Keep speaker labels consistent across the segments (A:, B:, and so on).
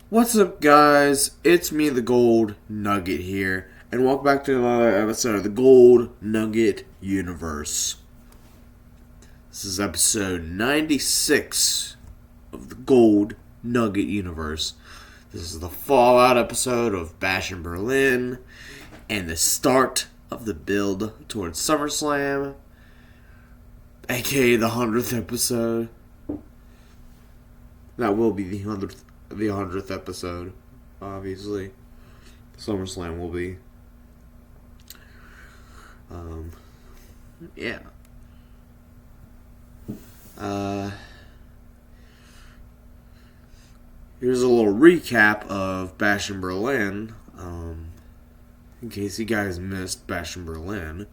A: What's up, guys? It's me, the Gold Nugget here, and welcome back to another episode of the Gold Nugget Universe. This is episode 96 of the Gold Nugget Universe. This is the Fallout episode of Bash in Berlin, and the start of the build towards SummerSlam, aka the 100th episode. That will be the 100th episode, obviously. SummerSlam will be. Yeah. Here's a little recap of Bash in Berlin. In case you guys missed Bash in Berlin.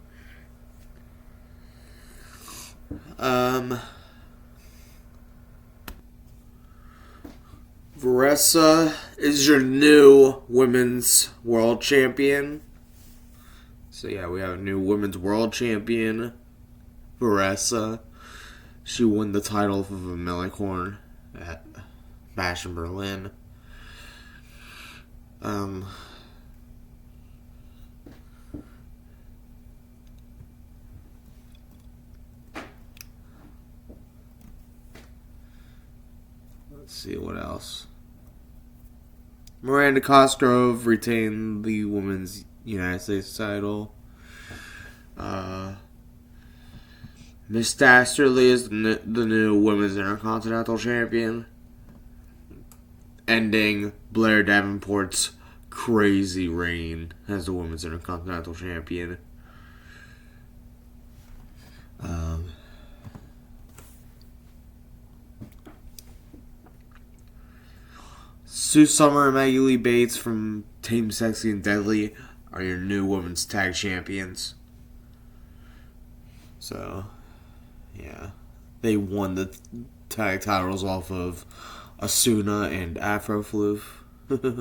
A: Varessa is your new women's world champion. So yeah, we have a new women's world champion, Varessa. She won the title of a Millicorn at Bash in Berlin. Let's see what else. Miranda Cosgrove retained the women's United States title. Miss Dastardly is the new women's Intercontinental champion, ending Blair Davenport's crazy reign as the women's Intercontinental champion. Sue Summer and Maggie Lee Bates from Team Sexy and Deadly are your new women's tag champions. So, yeah. They won the tag titles off of Asuna and Afro Floof. That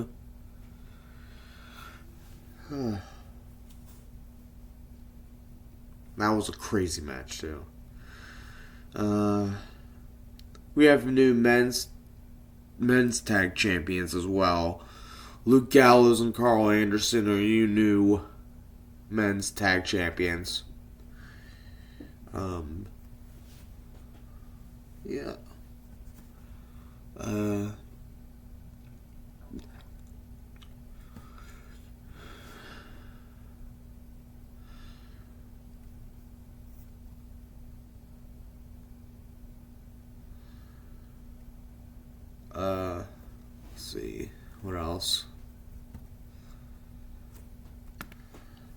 A: was a crazy match, too. We have new men's tag champions as well. Luke Gallows and Carl Anderson are your new men's tag champions. Yeah. Let's see. What else?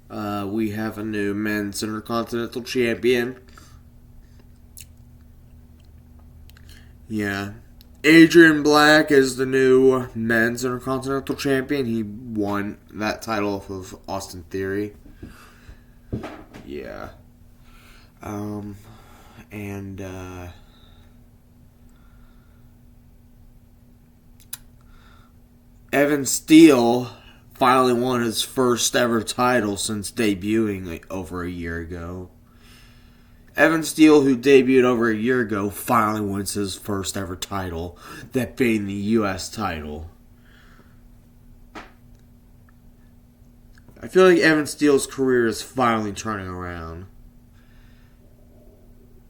A: We have a new men's Intercontinental champion. Yeah. Adrian Black is the new men's Intercontinental champion. He won that title off of Austin Theory. Yeah. Evan Steele finally won his first ever title since debuting over a year ago. Evan Steele, who debuted over a year ago, finally wins his first ever title, that being the U.S. title. I feel like Evan Steele's career is finally turning around.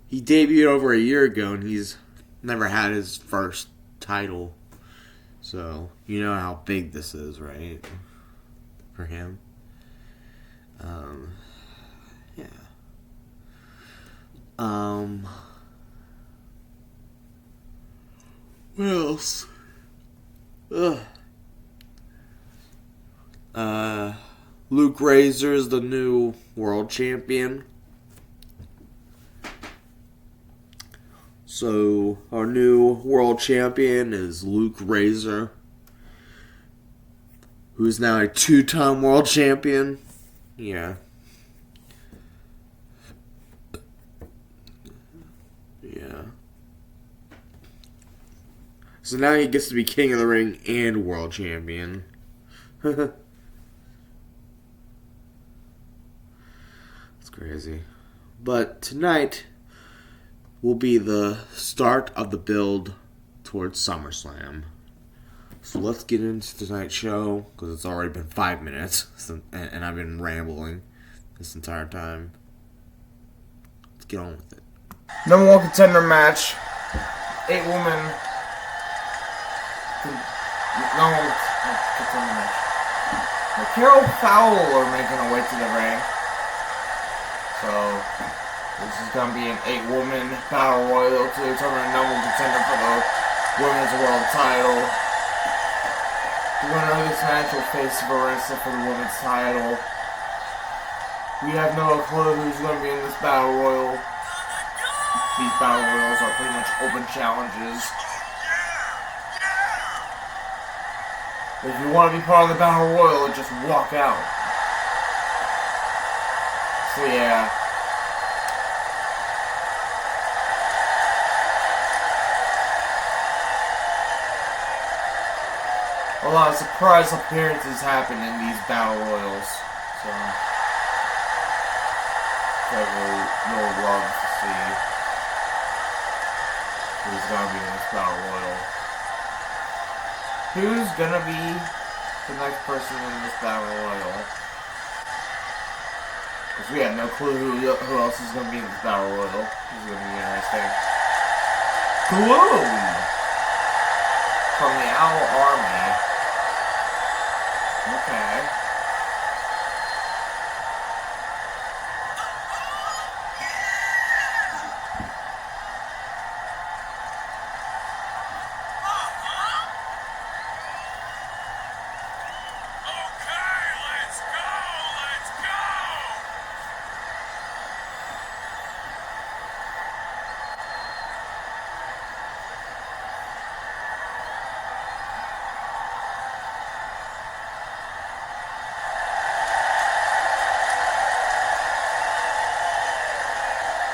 A: He debuted over a year ago, and he's never had his first title. So, you know how big this is, right? For him. Yeah. What else? Luke Razor is the new world champion. So, our new world champion is Luke Razor, who's now a 2-time world champion. Yeah. Yeah. So now he gets to be King of the Ring and world champion. That's crazy. But tonight will be the start of the build towards SummerSlam. So let's get into tonight's show, because it's already been 5 minutes, and I've been rambling this entire time. Let's get on with it.
B: Number 1 contender match. 8 women. Number 1 contender match. Carol Fowler making her way to the ring. So, this is going to be an 8-woman battle royal to determine a number 1 contender for the Women's World title. The winner of this match will face Vanessa for the Women's title. We have no clue who's going to be in this battle royal. These battle royals are pretty much open challenges. If you want to be part of the battle royal, just walk out. So yeah. A lot of surprise appearances happen in these battle royals. So you'll love to see who's gonna be in this battle royal. Who's gonna be the next person in this battle royal? Because we have no clue who else is gonna be in this battle royal. This is gonna be interesting. Gloom from the Owl Army. Okay.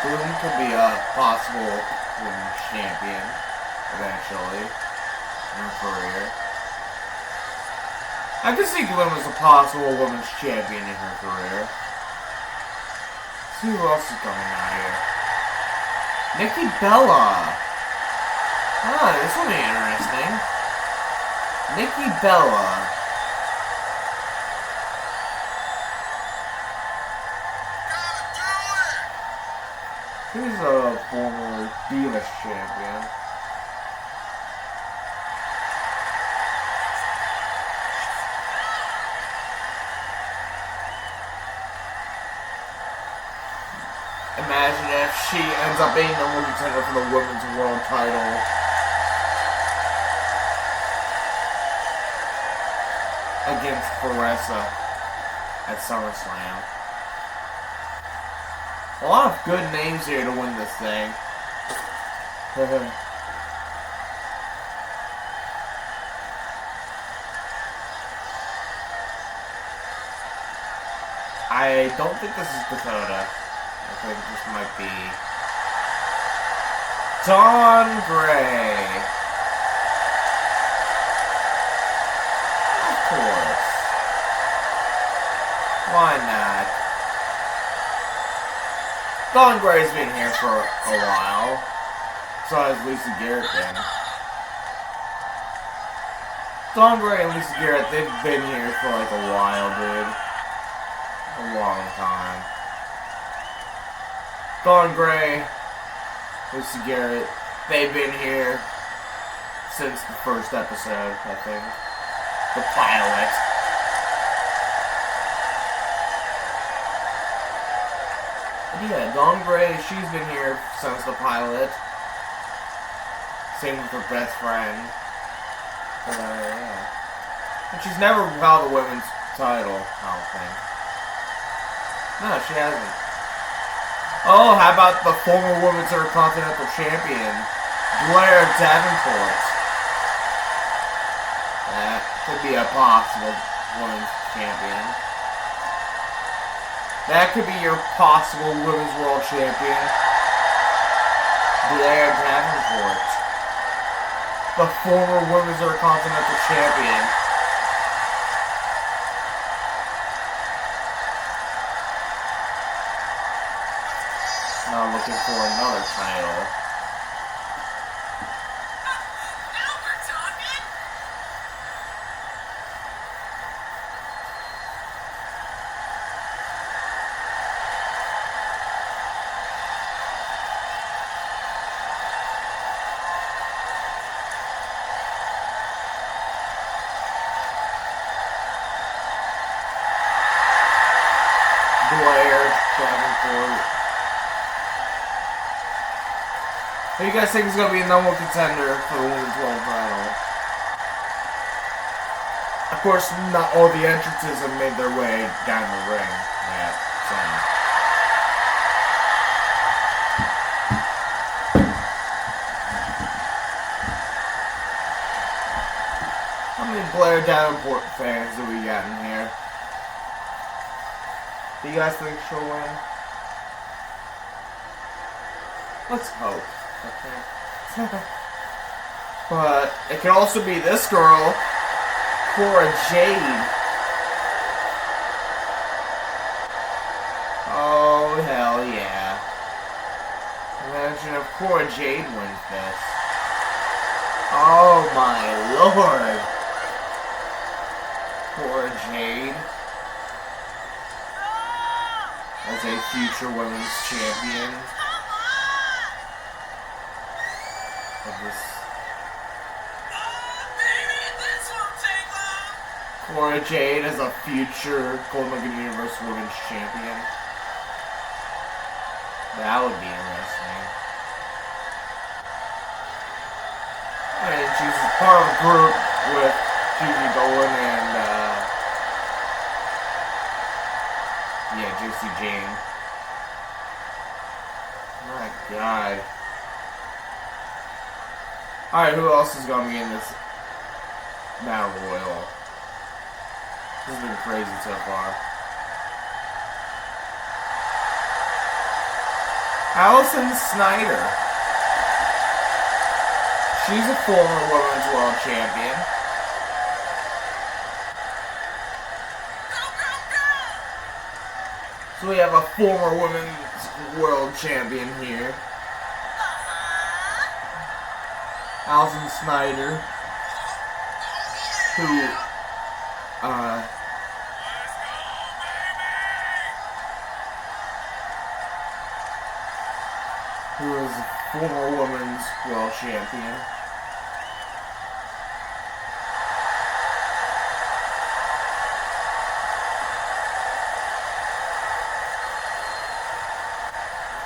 B: Gloom could be a possible women's champion eventually in her career. I could see Gloom as a possible women's champion in her career. Let's see who else is coming out here. Nikki Bella. Ah, this will be interesting. Nikki Bella. She's a former Divas champion. Imagine if she ends up being the women's contender for the Women's World title. Against Vanessa at SummerSlam. A lot of good names here to win this thing. I don't think this is Dakota. I think this might be Dawn Gray. Of course. Why not? Dawn Gray's been here for a while. So has Lisa Garrett been. Dawn Gray and Lisa Garrett, they've been here for like a while, dude. A long time. Dawn Gray, Lisa Garrett, they've been here since the first episode, I think. The pilot. Yeah, Dawn Gray, she's been here since the pilot. Same with her best friend. But, yeah. And she's never held a women's title, I don't think. No, she hasn't. Oh, how about the former Women's Intercontinental Champion, Blair Davenport? That could be a possible women's champion. That could be your possible Women's World Champion, Blair Davenport. The former Women's Intercontinental Champion. Now looking for another title. Who do you guys think is going to be a number one contender for the Women's World title? Of course, not all the entrances have made their way down the ring yet. So. How many Blair Davenport fans do we got in here? Do you guys think she'll win? Let's hope. Okay. But it could also be this girl, Cora Jade. Oh, hell yeah. Imagine if Cora Jade wins this. Oh my lord. Cora Jade as a future women's champion of this. Cora Jade as a future Gold Nugget Universe Women's Champion. That would be interesting. And she's part of a group with Gigi Dolan and Juicy Jane. My god. Alright, who else is gonna be in this Battle Royal? This has been crazy so far. Allison Snyder. She's a former Women's World Champion. So we have a former Women's World Champion here. Allison Snyder. Who is a former Women's World Champion.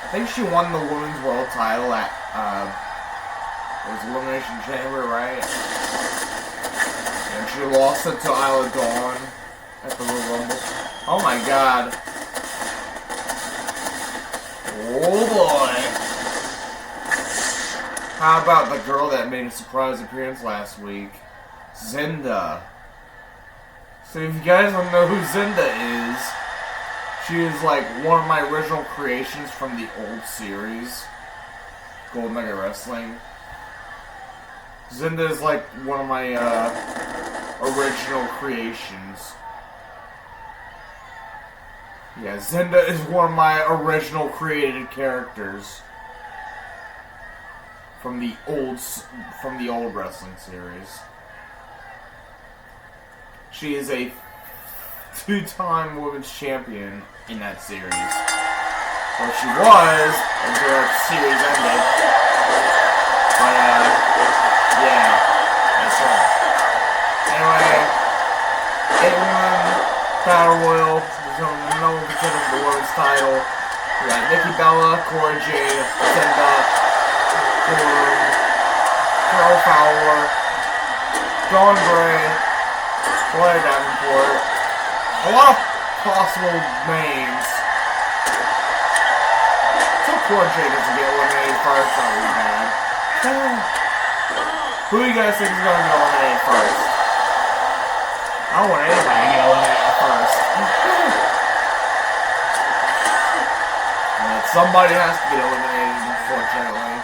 B: I think she won the Women's World title at, it was Elimination Chamber, right? And she lost it to Isla Dawn at the Royal Rumble. Oh my god. Oh boy. How about the girl that made a surprise appearance last week? Zinda. So if you guys don't know who Zinda is, she is like one of my original creations from the old series, Gold Nugget Wrestling. Zinda is like one of my original creations. Yeah, Zinda is one of my original created characters from the old wrestling series. She is a two-time women's champion in that series. Well, she was until the series ended. But, yeah, that's right. Anyway, 8-1 Battle Royal. There's no one considered the women's title. We got Nikki Bella, Cora Jade, Zinda, Carol Fowler, Dawn Bray, Blair Davenport. A lot of possible names. So Cora Jade doesn't get eliminated first, not really bad. Who do you guys think is going to get eliminated first? I don't want anybody to get eliminated first. But somebody has to get eliminated, unfortunately.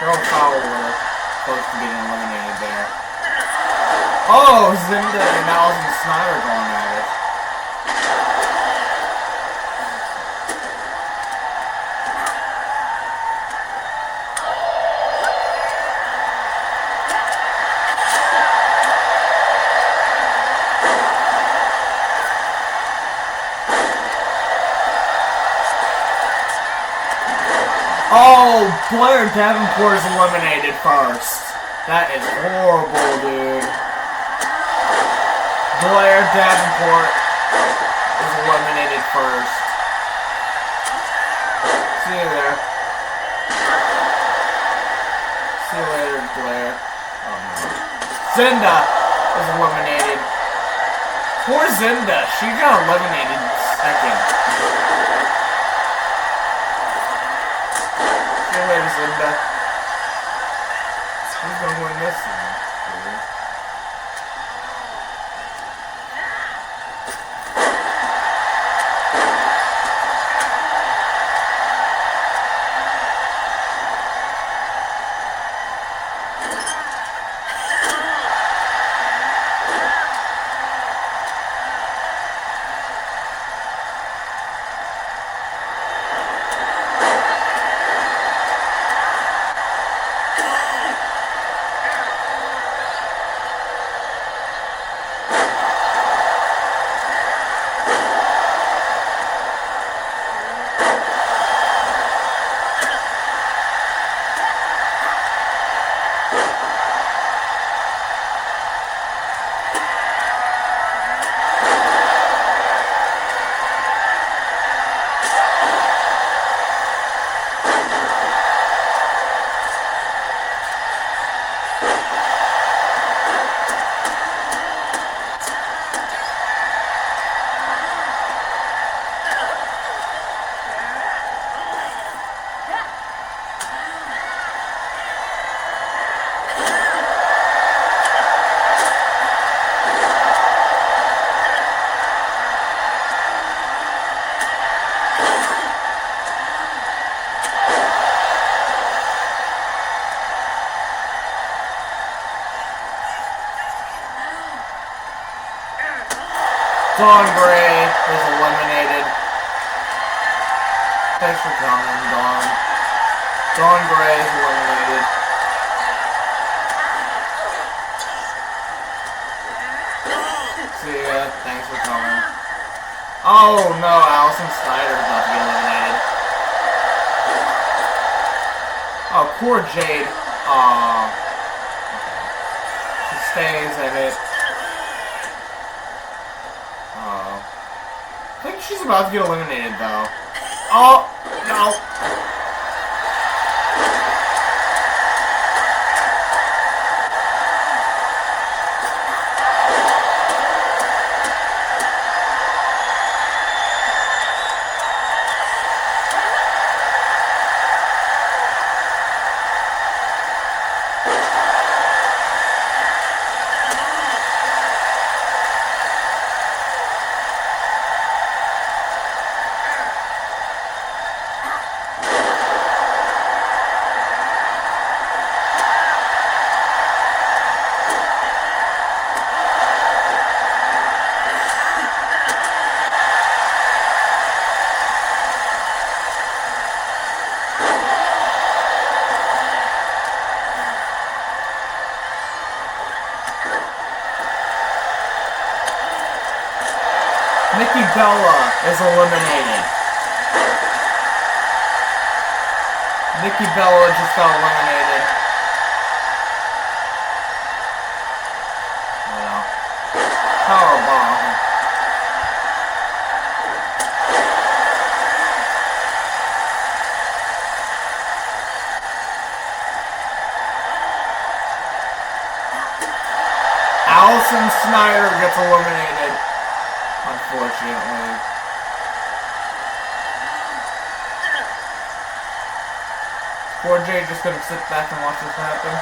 B: Carol Fowler close to getting eliminated there. Oh, Zinda and Allison Snyder going at it. Blair Davenport is eliminated first. That is horrible, dude. Blair Davenport is eliminated first. See you there. See you later, Blair. Oh no. Zinda is eliminated. Poor Zinda. She got eliminated second. See you later, Zinda. Who's gonna win this thing? Dawn Gray is eliminated. Thanks for coming, Dawn. Dawn Gray is eliminated. See ya. Thanks for coming. Oh no, Allison Snyder is about to get eliminated. Oh, poor Jade. Aw. Okay. She stays in it. I think she's about to get eliminated, though. Oh, no. Nikki Bella is eliminated. Nikki Bella just got eliminated. Well, powerbomb. Allison Snyder gets eliminated. Unfortunately. Poor Jay just gonna sit back and watch this happen.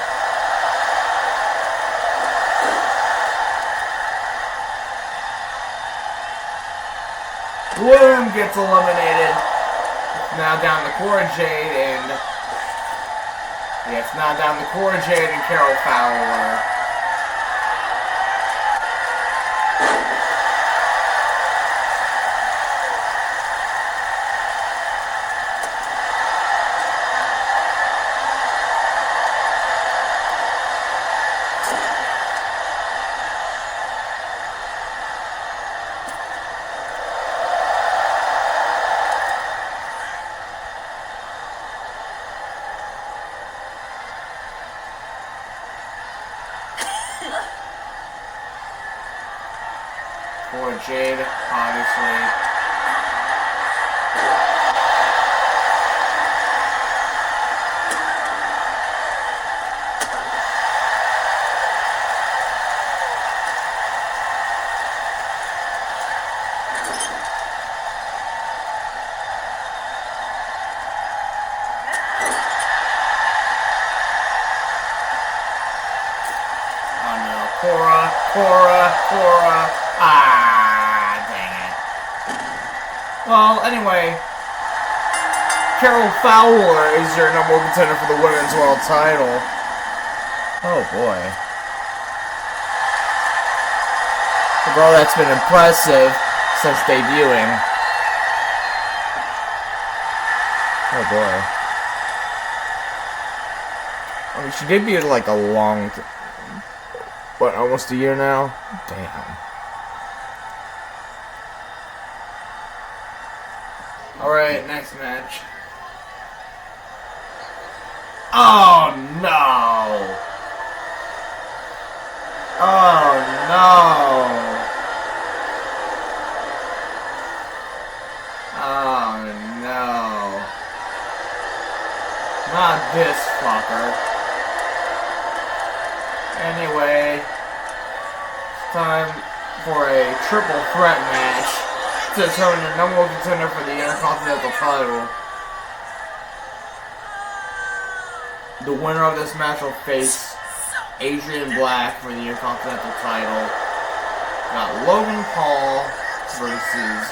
B: Bloom gets eliminated. It's now down to Cora Jade and... yeah, it's now down to Cora Jade and Carol Fowler. for Jade, obviously. Cora. Ah, dang it. Well, anyway, Carol Fowler is your number one contender for the Women's World title. Oh, boy. The girl that's been impressive since debuting. Oh, boy. I mean, she debuted like a long time. What, almost a year now? Damn. Alright, next match. Oh no! Oh no! Oh no! Not this fucker. Anyway, it's time for a triple threat match to determine the number one contender for the Intercontinental title. The winner of this match will face Adrian Black for the Intercontinental title. Got Logan Paul versus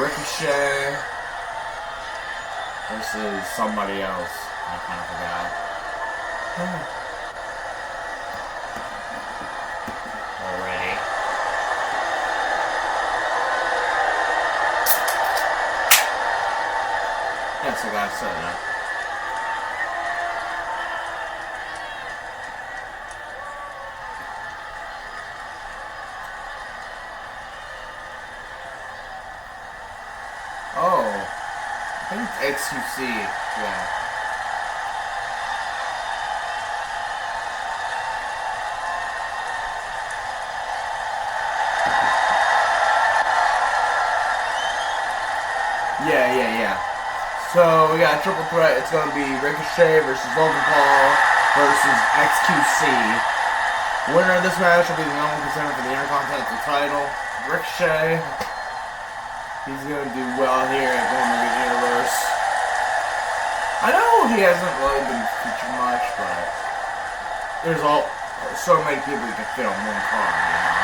B: Ricochet versus somebody else. I kind of forgot. That's what I said now. Oh. I think it's XQC. Yeah. Yeah. So we got a triple threat. It's going to be Ricochet versus Logan Paul versus XQC. Winner of this match will be the number one contender for the Intercontinental title. Ricochet. He's going to do well here at Golden Nugget Universe. I know he hasn't really been featured much, but there's so many people you can fit on one card, you know.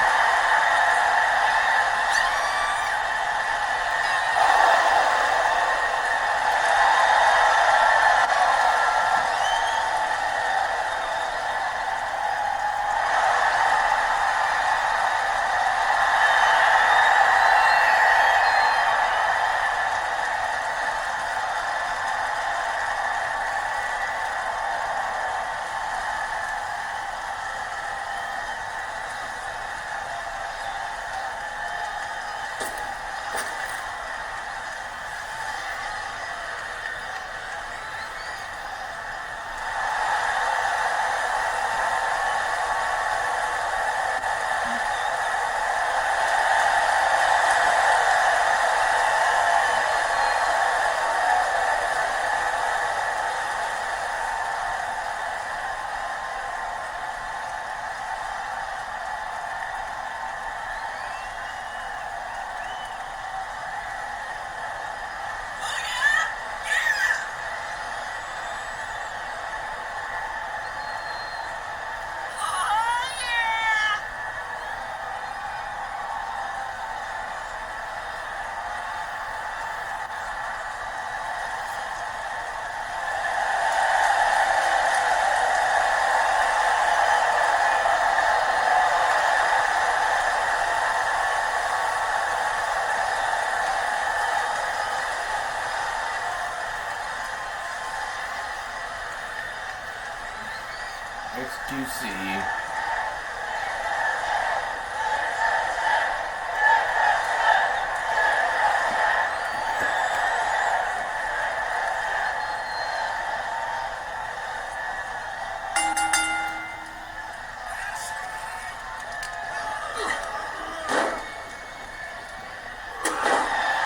B: XQC.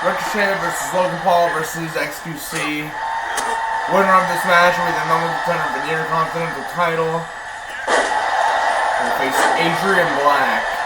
B: Ricochet versus Logan Paul versus XQC. Winner of this match will be the number contender for the Intercontinental title. Will face Adrian Black.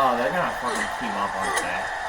B: Oh, they're gonna fucking team up, aren't they?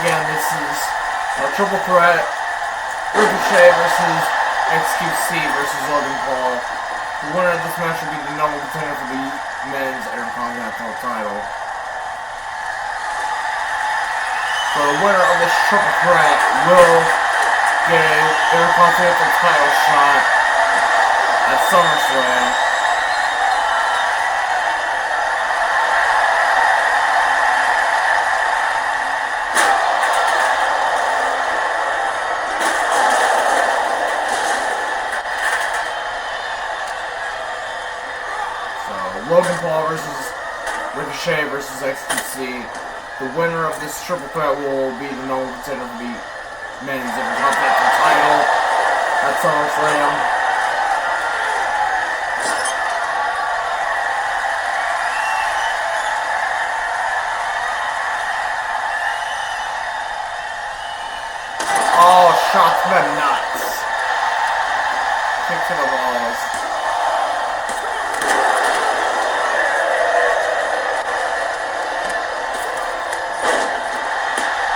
B: again, this is a triple threat. Ricochet versus XQC versus Logan Paul. The winner of this match will be the number one contender for the men's Intercontinental title. So the winner of this triple threat will get an Intercontinental title shot at SummerSlam. Logan Paul versus Ricochet versus XQC. The winner of this triple threat will be the number one contender for the men's Intercontinental title at SummerSlam. Oh, shot to the nuts. Kick to the balls.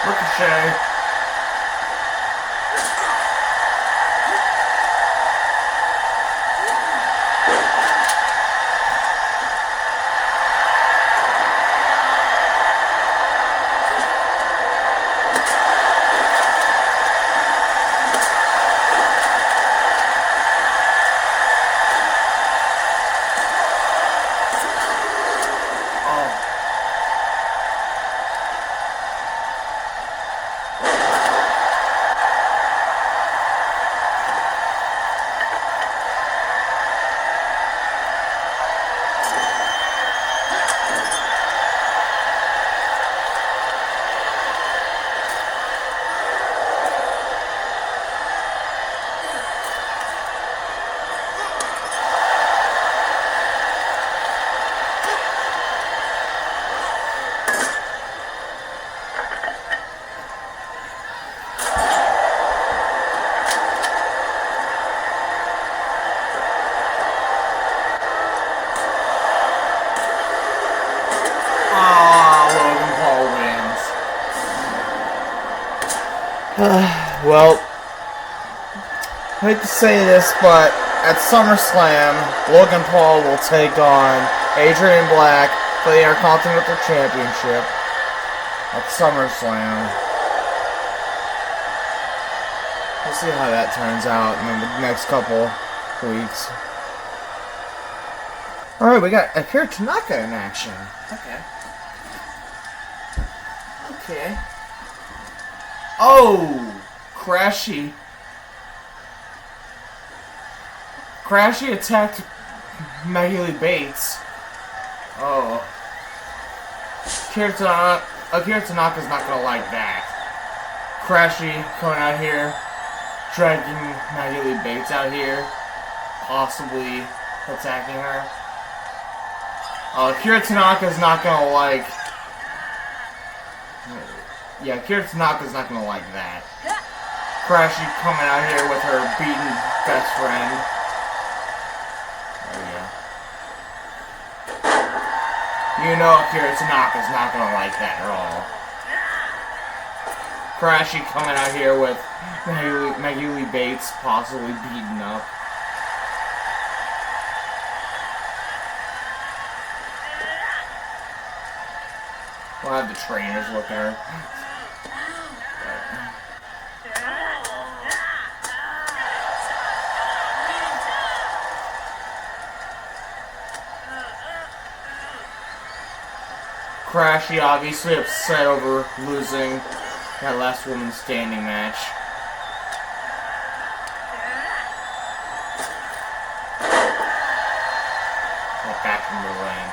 B: Ricochet. Well, I hate to say this, but at SummerSlam, Logan Paul will take on Adrian Black for the Intercontinental Championship at SummerSlam. We'll see how that turns out in the next couple weeks. Alright, we got Akira Tanaka in action. Okay. Oh! Crashy attacked Maggie Bates. Oh. Akira Tanaka's not gonna like that. Crashy coming out here, dragging Maggie Bates out here, possibly attacking her. Akira Tanaka's not gonna like... Yeah, Akira Tanaka's not gonna like that. Crashy coming out here with her beaten best friend. Oh yeah. You know Akira Tanaka's not gonna like that at all. Crashy coming out here with Maggie Bates possibly beaten up. We'll have the trainers look at her. Crashy obviously upset over losing that last woman standing match. Back from the ring.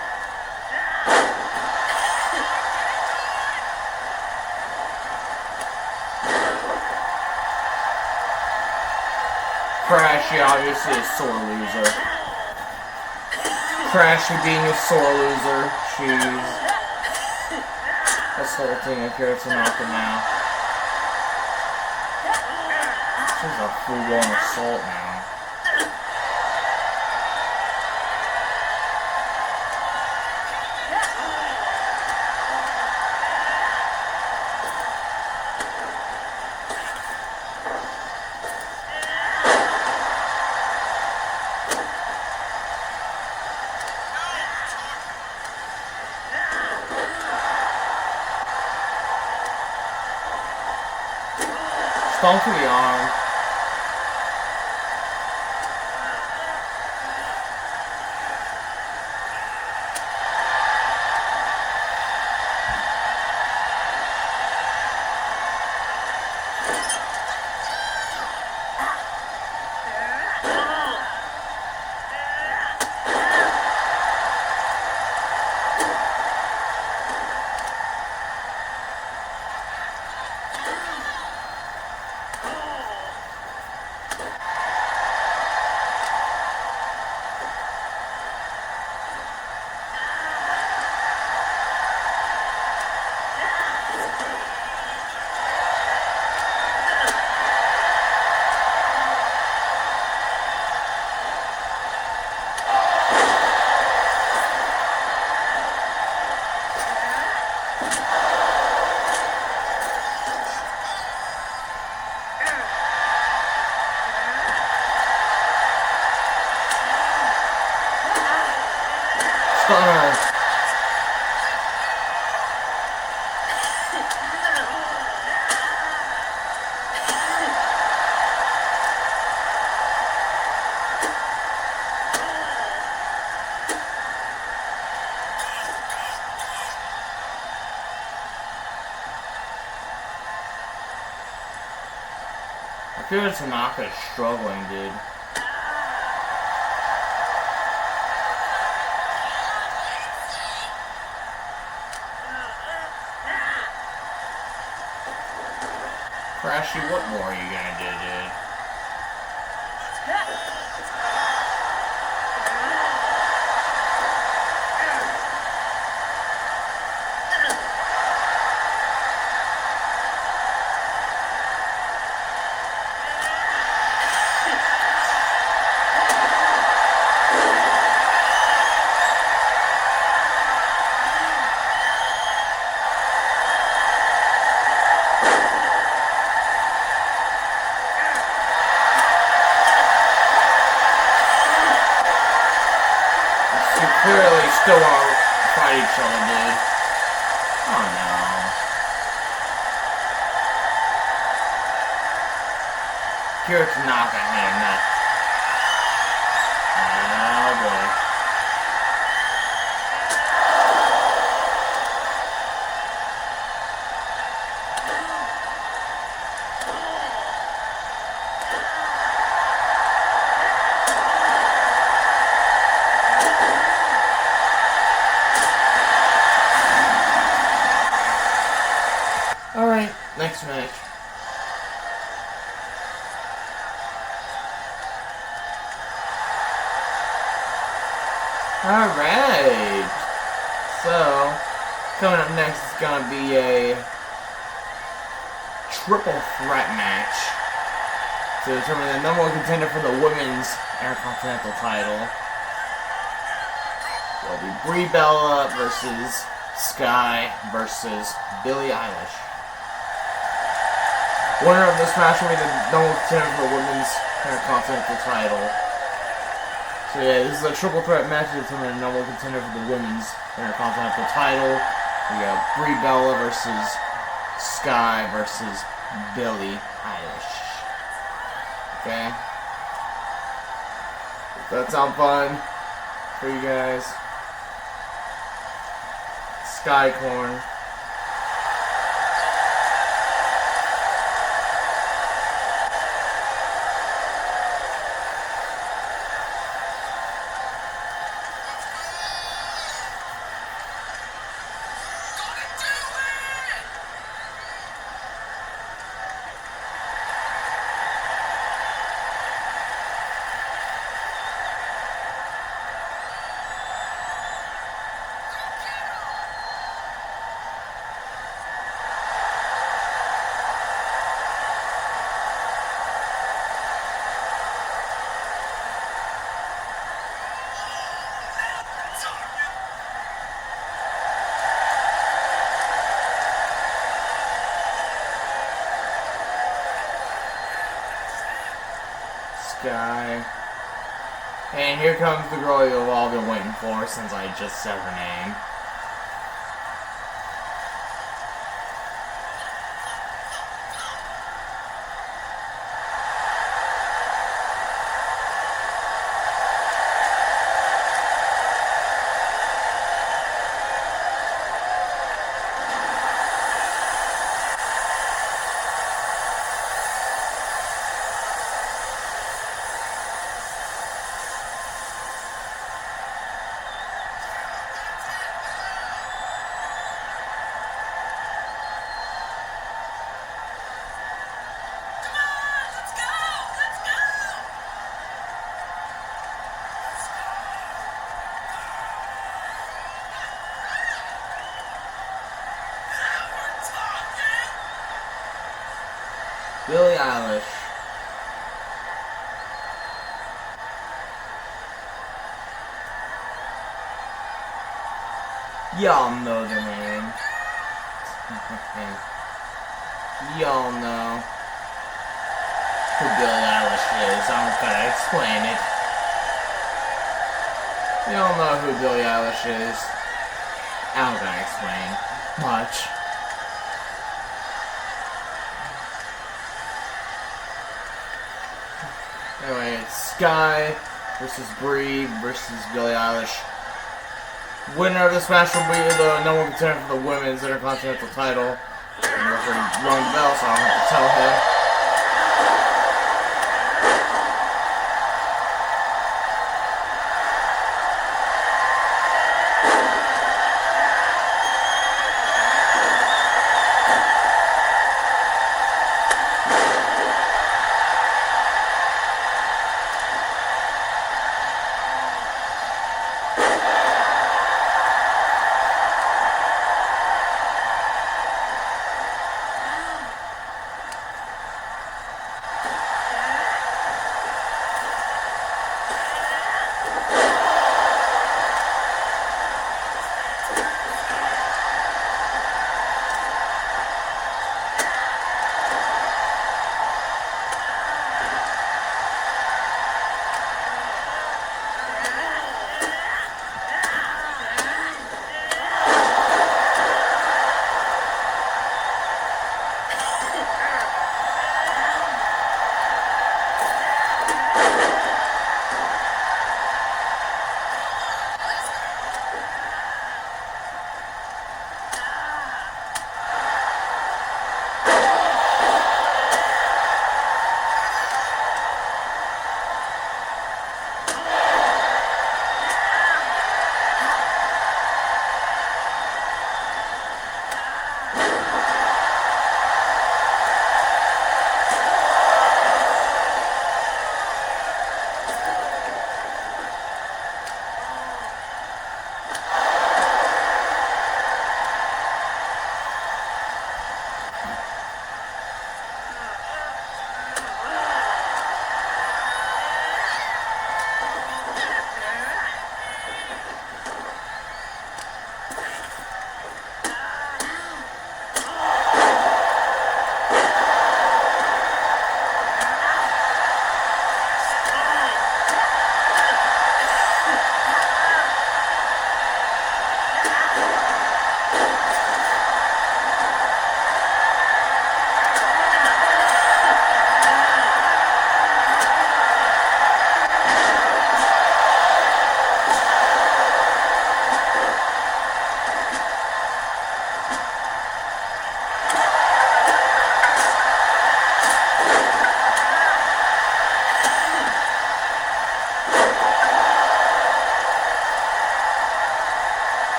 B: Crashy obviously a sore loser. Crashy being a sore loser, she's assaulting Akira Tanaka now. This is a full-blown assault now. Stomp to the arm. Stunner. I feel like Tanaka is struggling, dude. Crashy, what more are you gonna do, dude? Clearly still want to fight each other, dude. Oh no. Kira Tanaka hitting that. Oh boy. Alright, next match. Alright. So, coming up next is going to be a triple threat match to determine the number one contender for the women's Intercontinental title. It'll be Brie Bella versus Sky versus Billie Eilish. Winner of this match will be the number one contender for the women's Intercontinental title. So yeah, this is a triple threat match to determine the number one contender for the women's Intercontinental title. We got Brie Bella versus Sky versus Billie Eilish. Okay? Does that sound fun for you guys? Skycorn. Sky. And here comes the girl you've all been waiting for since I just said her name. Billie Eilish. Y'all know the name. Y'all know who Billie Eilish is. I'm gonna explain it. Y'all know who Billie Eilish is. I'm gonna explain much. Anyway, it's Sky versus Brie versus Billie Eilish. Winner of this match will be the number one contender for the women's Intercontinental title. And the referee rung the bell, so I don't have to tell him.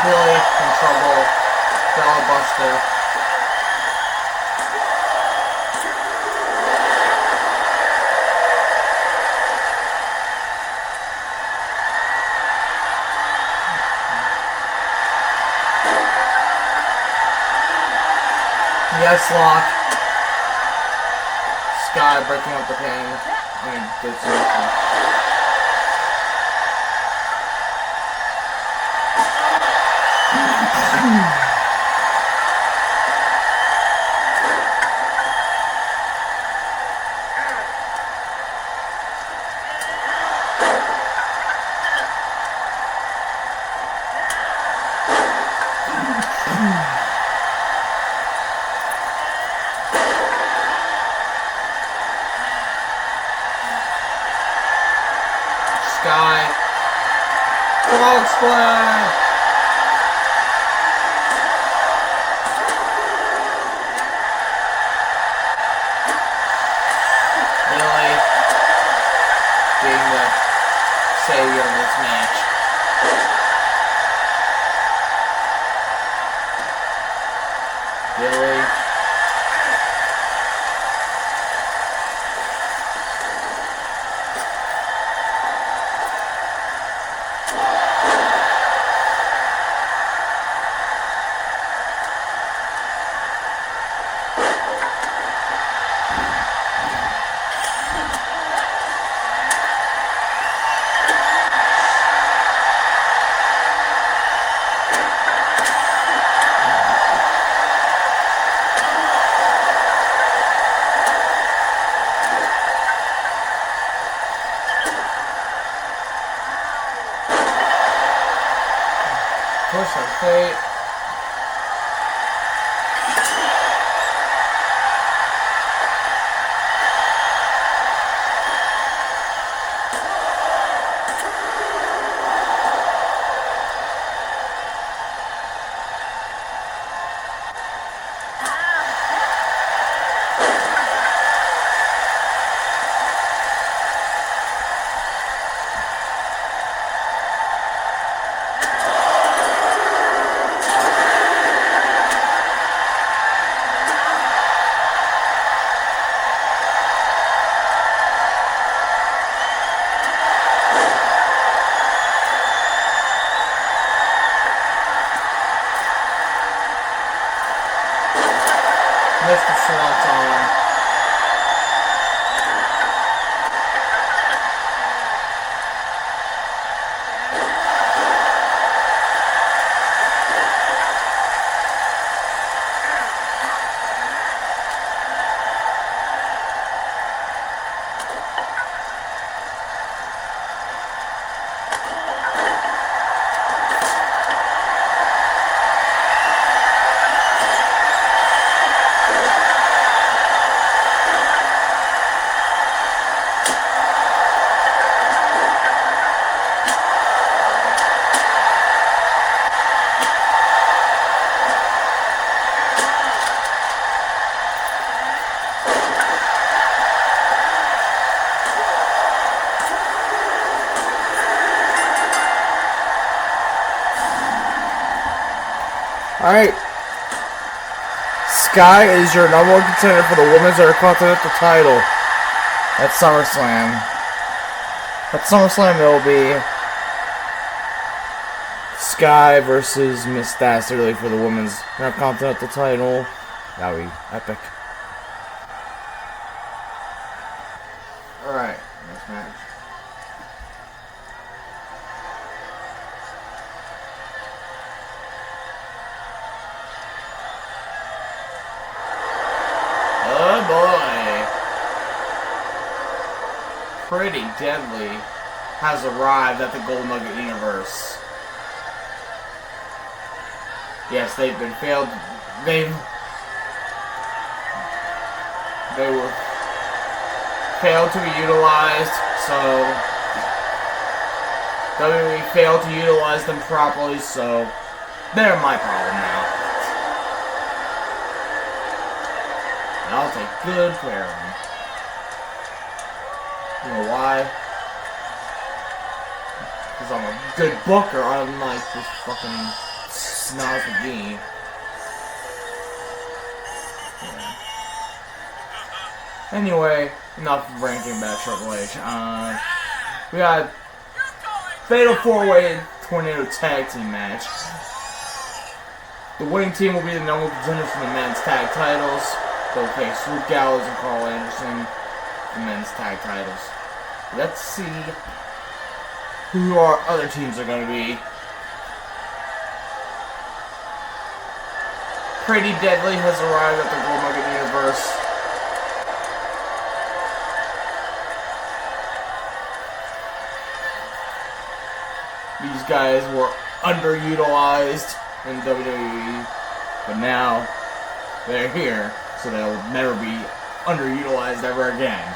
B: Billy in trouble. Bella Buster. Yes, lock. Sky breaking up the pin. I mean, there's nothing. Splash! Billy being the savior of this match. Billy. Push of fate. Missed the slots on. Alright. Sky is your number one contender for the Women's Intercontinental title at SummerSlam. At SummerSlam, it will be Sky versus Miss Dastardly for the Women's Intercontinental title. That would be epic. Alright, next match. Oh boy! Pretty Deadly has arrived at the Gold Nugget universe. Yes, they've been failed. They were failed to be utilized, so WWE failed to utilize them properly, so they're my problem now. And I'll take good care of them. You know why? Because I'm a good booker, unlike this fucking snobby. Yeah. Anyway, enough ranking about Triple H. We got Fatal 4-Way Tornado Tag Team match. The winning team will be the number one contenders for the men's tag titles. They'll face Luke Gallows and Carl Anderson for the men's tag titles. Let's see who our other teams are going to be. Pretty Deadly has arrived at the Gold Nugget universe. These guys were underutilized in WWE, but now they're here, so they'll never be underutilized ever again.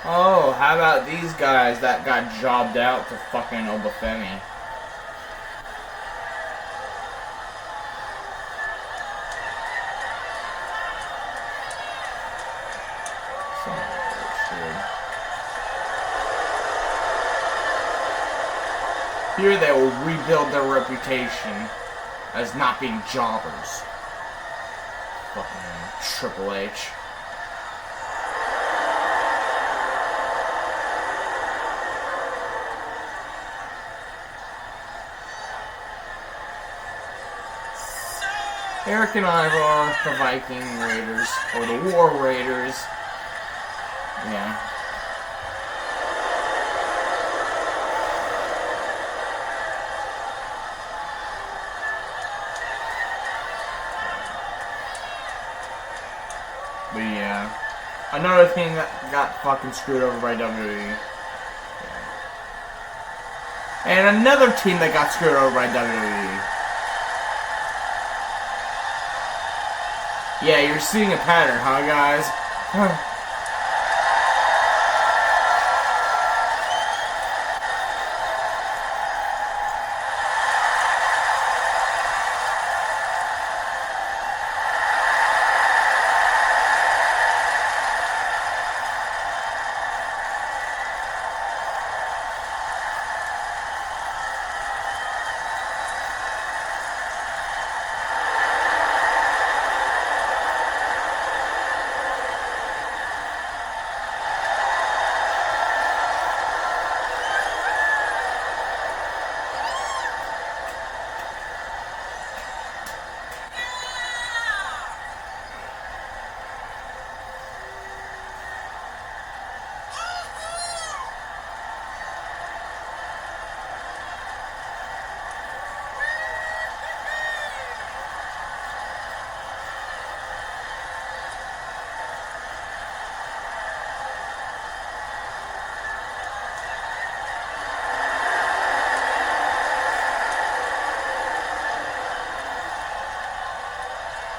B: Oh, how about these guys that got jobbed out to fucking Obafemi? Here they will rebuild their reputation as not being jobbers. Fucking Triple H. Eric and I are the Viking Raiders, or the War Raiders. Yeah. But yeah. Another thing that got fucking screwed over by WWE. And another team that got screwed over by WWE. Yeah, you're seeing a pattern, huh, guys?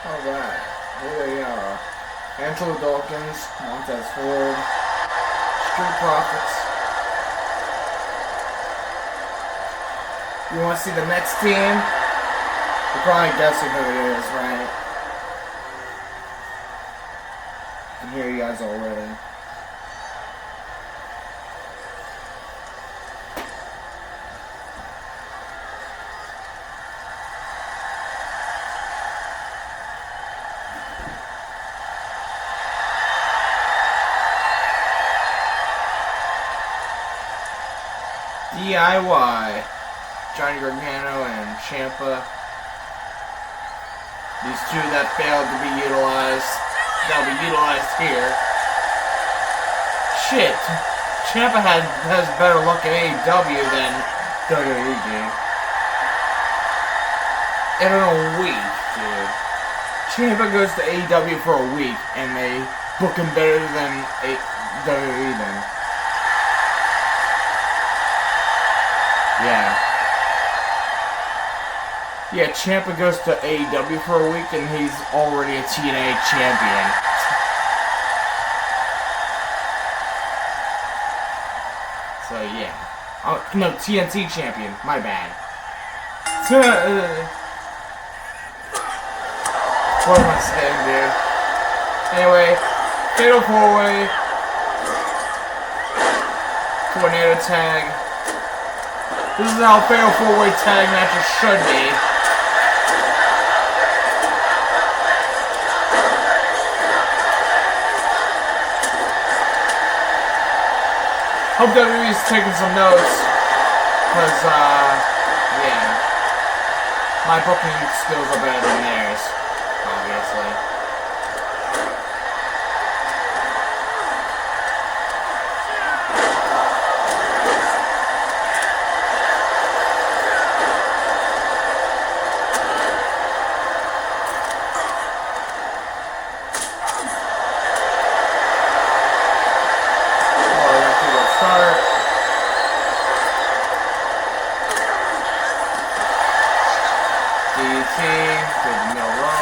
B: Alright, here they are. Angelo Dawkins, Montez Ford, Street Profits. You want to see the next team? You're probably guessing who it is, right? I can hear you guys already. DIY, Johnny Gargano and Ciampa. These two that failed to be utilized, that'll be utilized here. Shit, Ciampa has better luck in AEW than WWE did. In a week, dude. Ciampa goes to AEW for a week and they book him better than WWE then. Yeah. Yeah, Ciampa goes to AEW for a week and he's already a TNA champion. So yeah. Oh, no, TNT champion. My bad. What am I saying, dude? Anyway, fatal 4-way. Tornado tag. This is how fatal 4-way tag matches should be. Hope WWE's taking some notes. Because, yeah. My booking skills are better than theirs, obviously. DT, good no run.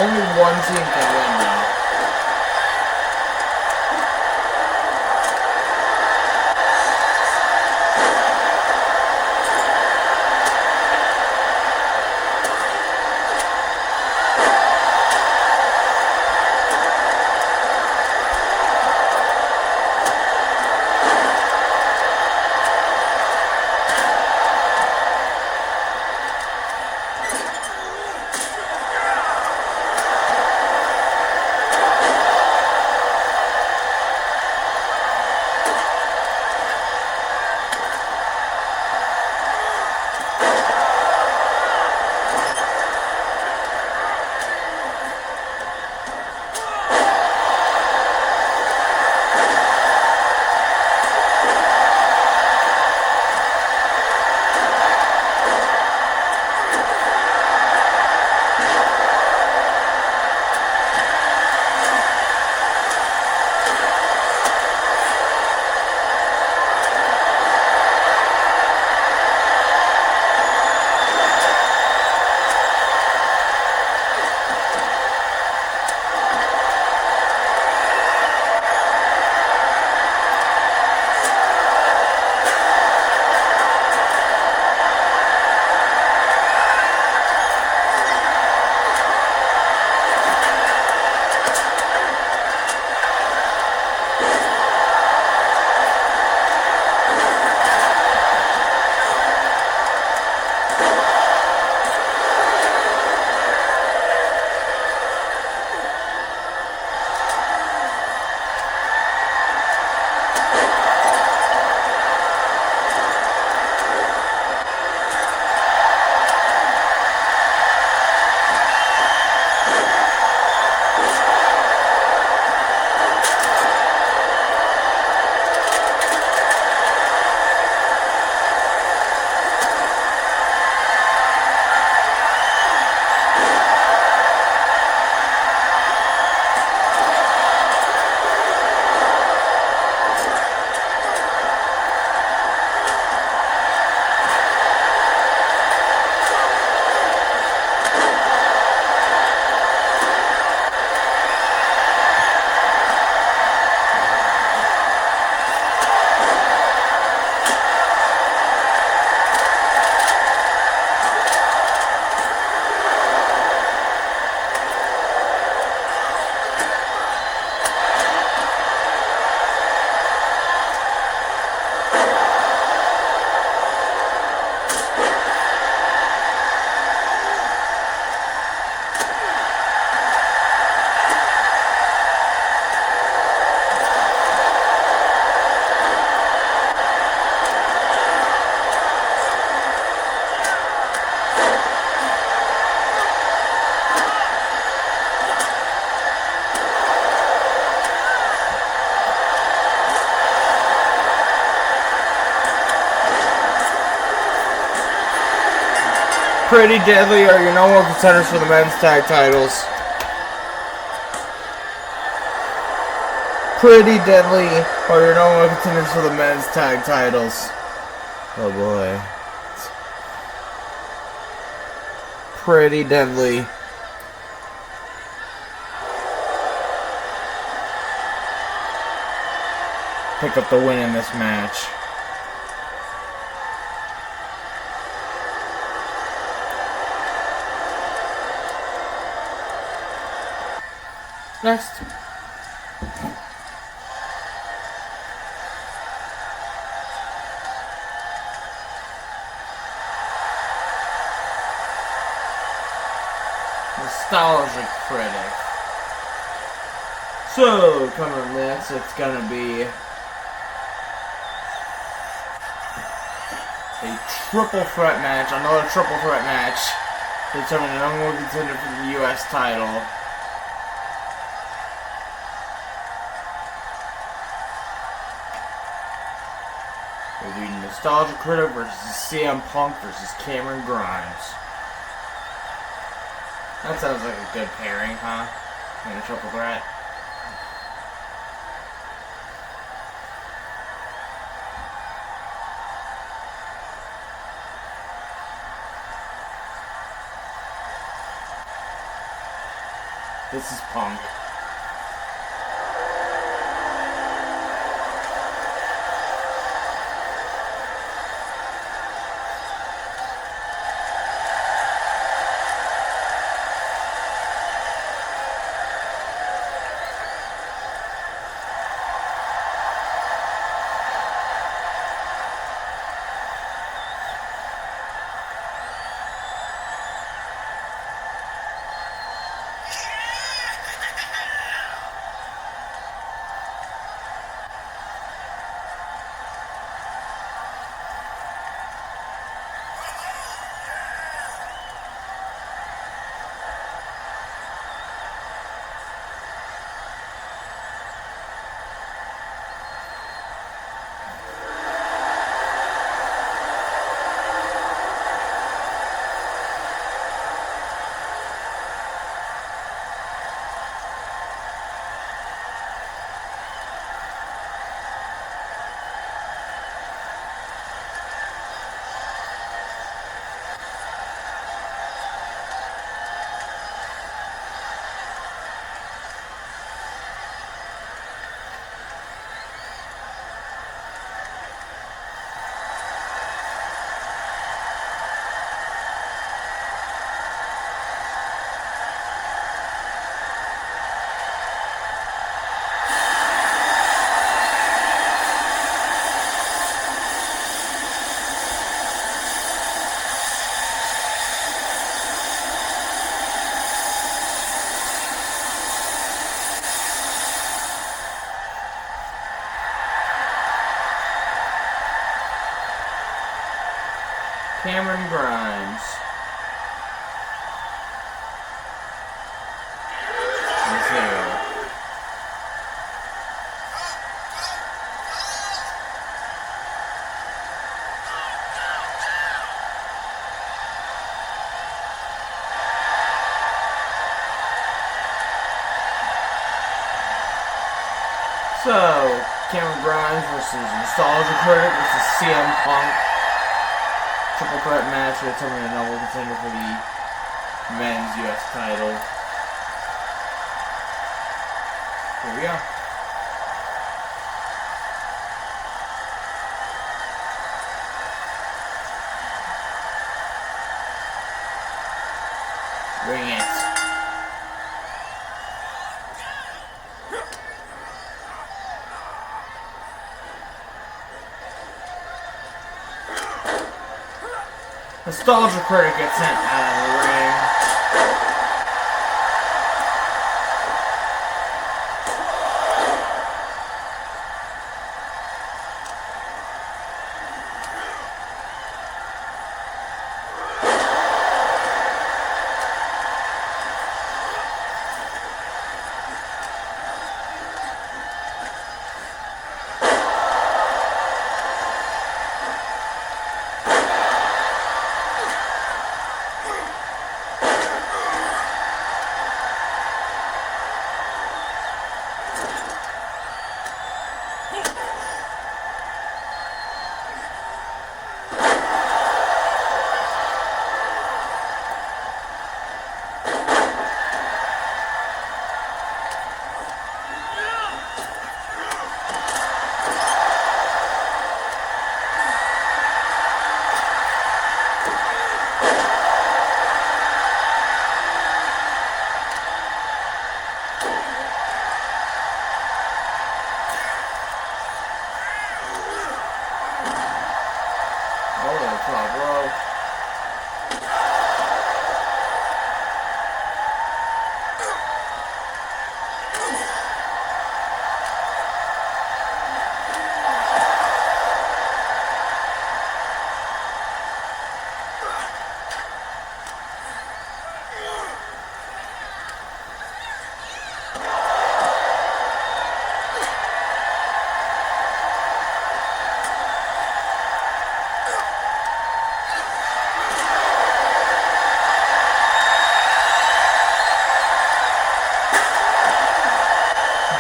B: Only one team can win now. Pretty Deadly are your number one contenders for the men's tag titles. Pretty Deadly are your number one contenders for the men's tag titles. Oh boy. Pretty Deadly. Pick up the win in this match. Next. Nostalgic Critic. So, coming next, it's gonna be a triple threat match, another triple threat match, to determine the number one contender for the U.S. title. It'll be Nostalgia Critic versus CM Punk versus Cameron Grimes. That sounds like a good pairing, huh? In a triple threat. This is Punk. Cameron Grimes. His hair. So, Cameron Grimes versus Nostalgia Critic versus CM Punk. Triple threat match to determine a number contender for the men's US title. Here we go. Bring it. Nostalgia Critic gets sent out of the ring. Top row.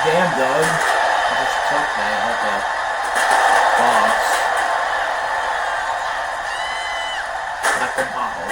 B: Damn, Doug. I just took that out the box. Not the box.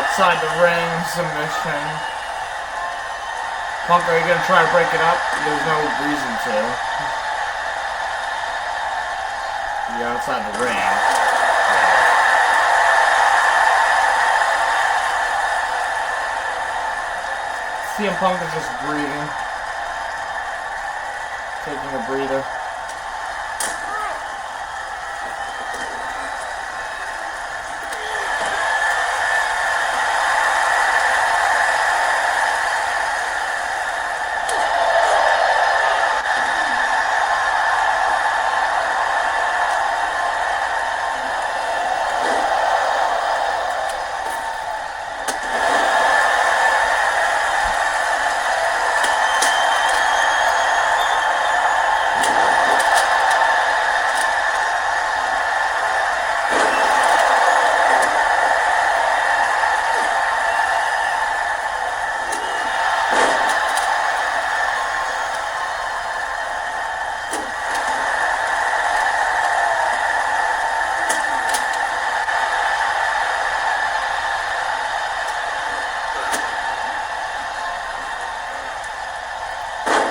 B: Outside the ring, submission. Punk, are you gonna try to break it up? There's no reason to. You're outside the ring. CM Punk is just breathing. Taking a breather.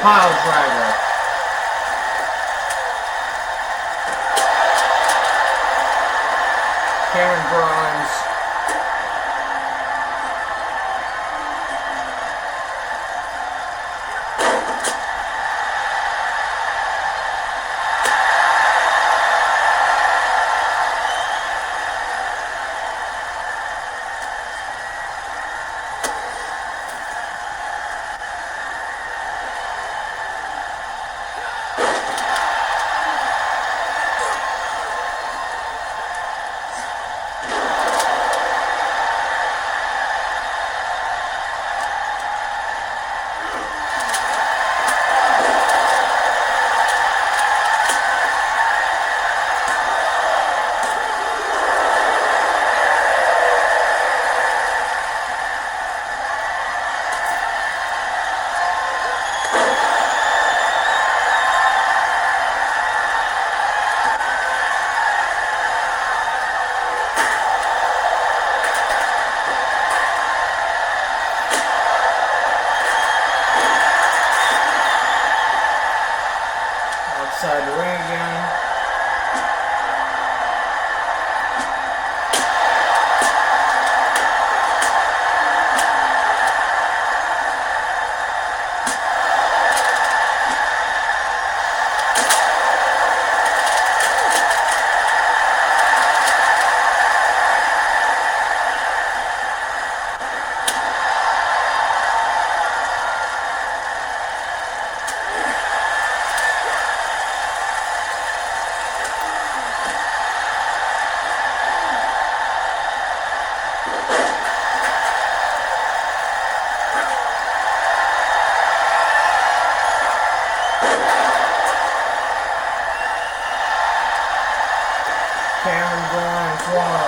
B: Pile driver. Cameron Grimes. Outside the ring again. Cameron Grimes won.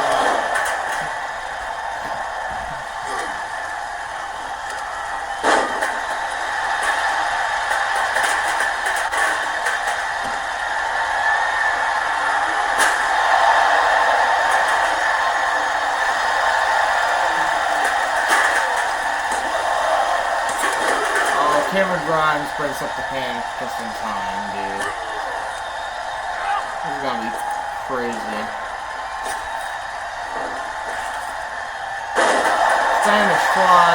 B: Oh, Cameron Grimes breaks up the pin just in time, dude. This is gonna be crazy. Spanish fly.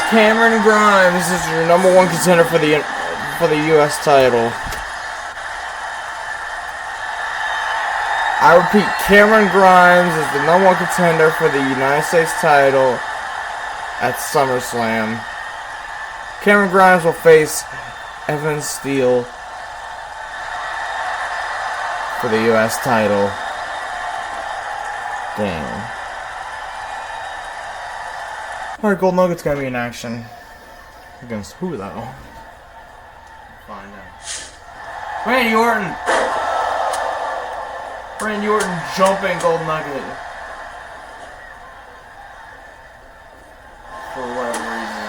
B: Cameron Grimes is your number one contender for the U.S. title. I repeat, Cameron Grimes is the number one contender for the United States title at SummerSlam. Cameron Grimes will face Evan Steele for the U.S. title. Damn. Alright, Gold Nugget's gonna be in action. Against who, though? Find out. Randy Orton! Randy Orton jumping Gold Nugget. For whatever reason.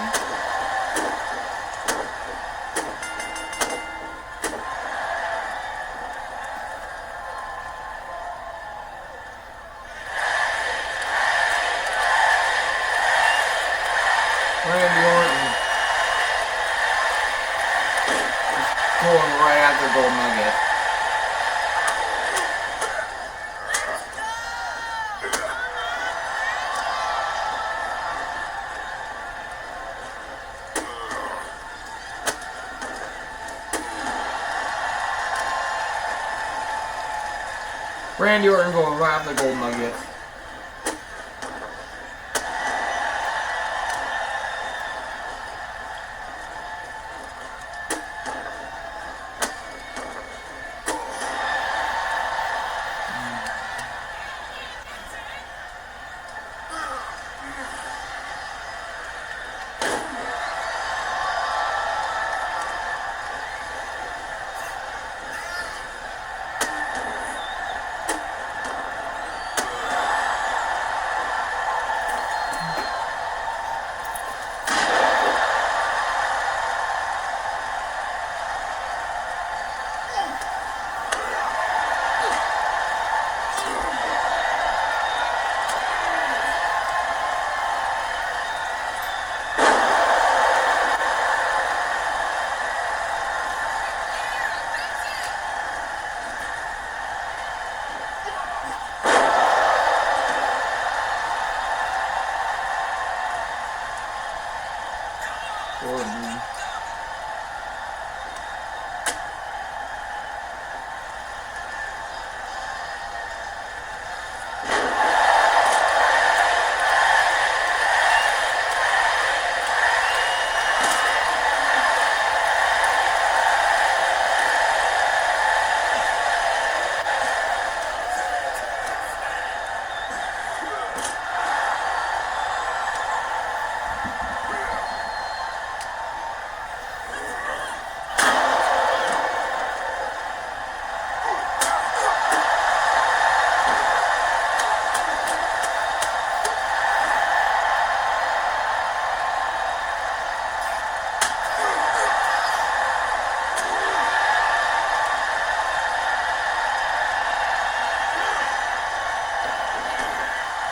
B: right after Gold Nugget. Randy Orton going right after Gold Nugget. Gordon.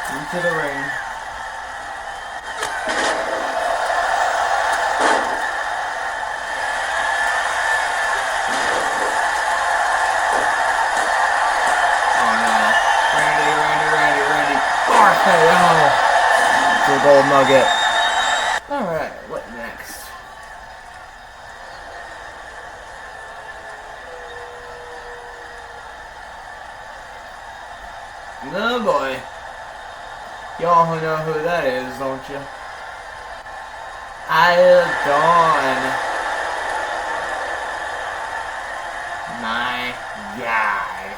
B: Into the ring. Oh no. Randy. RKO. The Gold Nugget. Alright, what next? Oh boy. Y'all know who that is, don't you? Dawn. My God.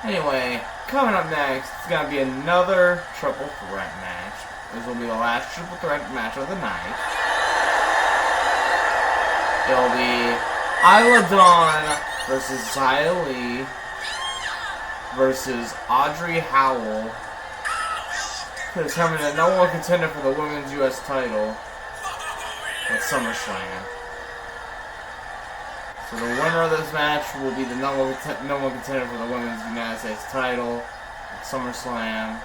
B: Anyway, coming up next, it's gonna be another triple threat match. This will be the last triple threat match of the night. It'll be Dawn versus Xia Li versus Audrey Howell to determine the number one contender for the Women's U.S. title at SummerSlam. So the winner of this match will be the number one contender for the Women's United States title at SummerSlam.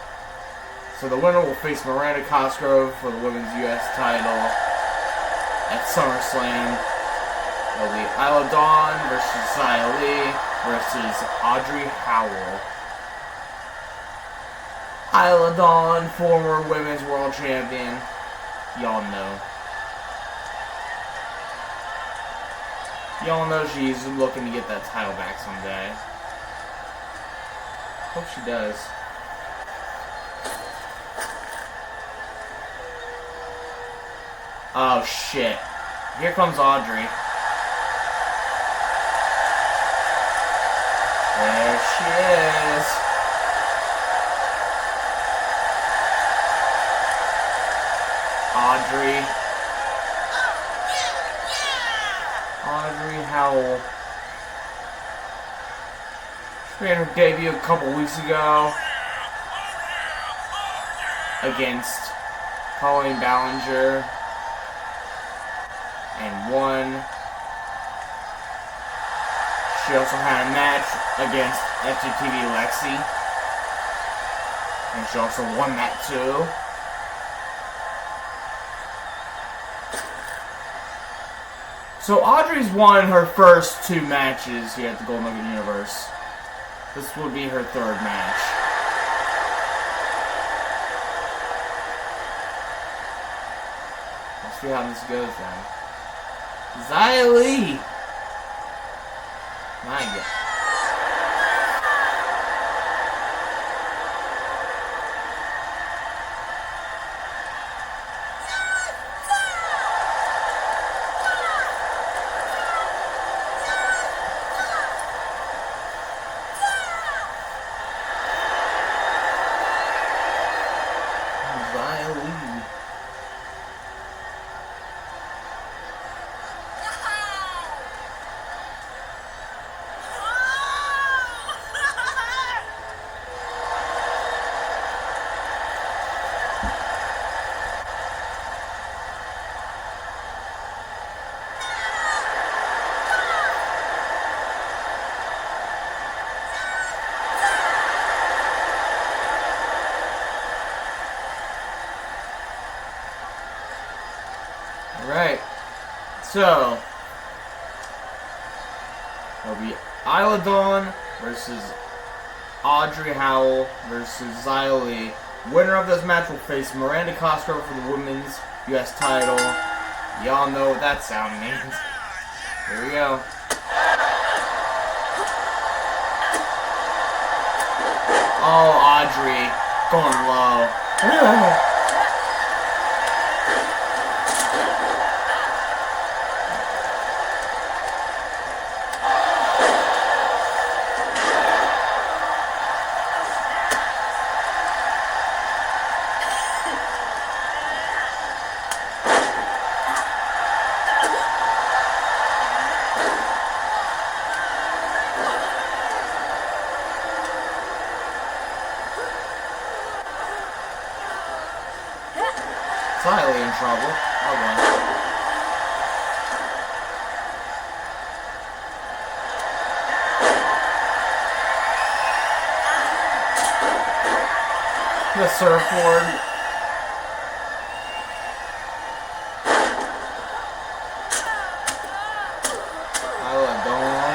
B: So the winner will face Miranda Cosgrove for the Women's U.S. title at SummerSlam. It'll be Isla Dawn versus Xia Li versus Audrey Howell. Isla Dawn, former Women's World Champion. Y'all know. Y'all know she's looking to get that title back someday. Hope she does. Oh shit. Here comes Audrey. There she is. Audrey Howell. She made her debut a couple weeks ago against Colleen Ballinger and won. She also had a match against FGTV Lexi, and she also won that too. So Audrey's won her first 2 matches here at the Gold Nugget Universe. This will be her 3rd match. Let's see how this goes then. Xia Li! My God. Alright, so it'll be Isla Dawn versus Audrey Howell versus Xia Li. Winner of this match will face Miranda Cosgrove for the women's U.S. title. Y'all know what that sound means. Here we go. Oh, Audrey going low. Slightly in trouble. Oh well. The surfboard. Isla Dawn.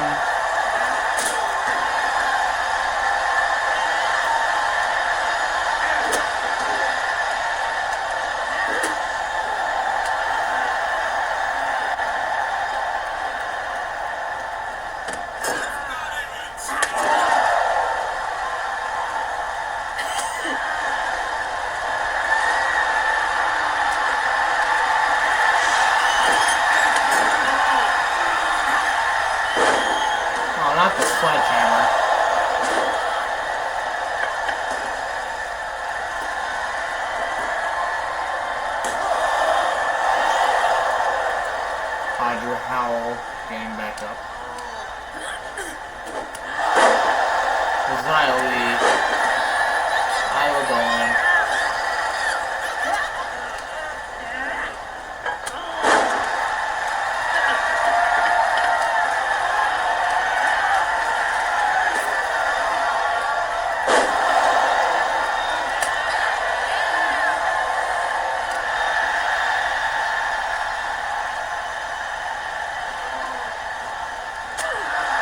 B: Not the sledgehammer. Audrey Howell getting back up. Xia Li. Isla Dawn.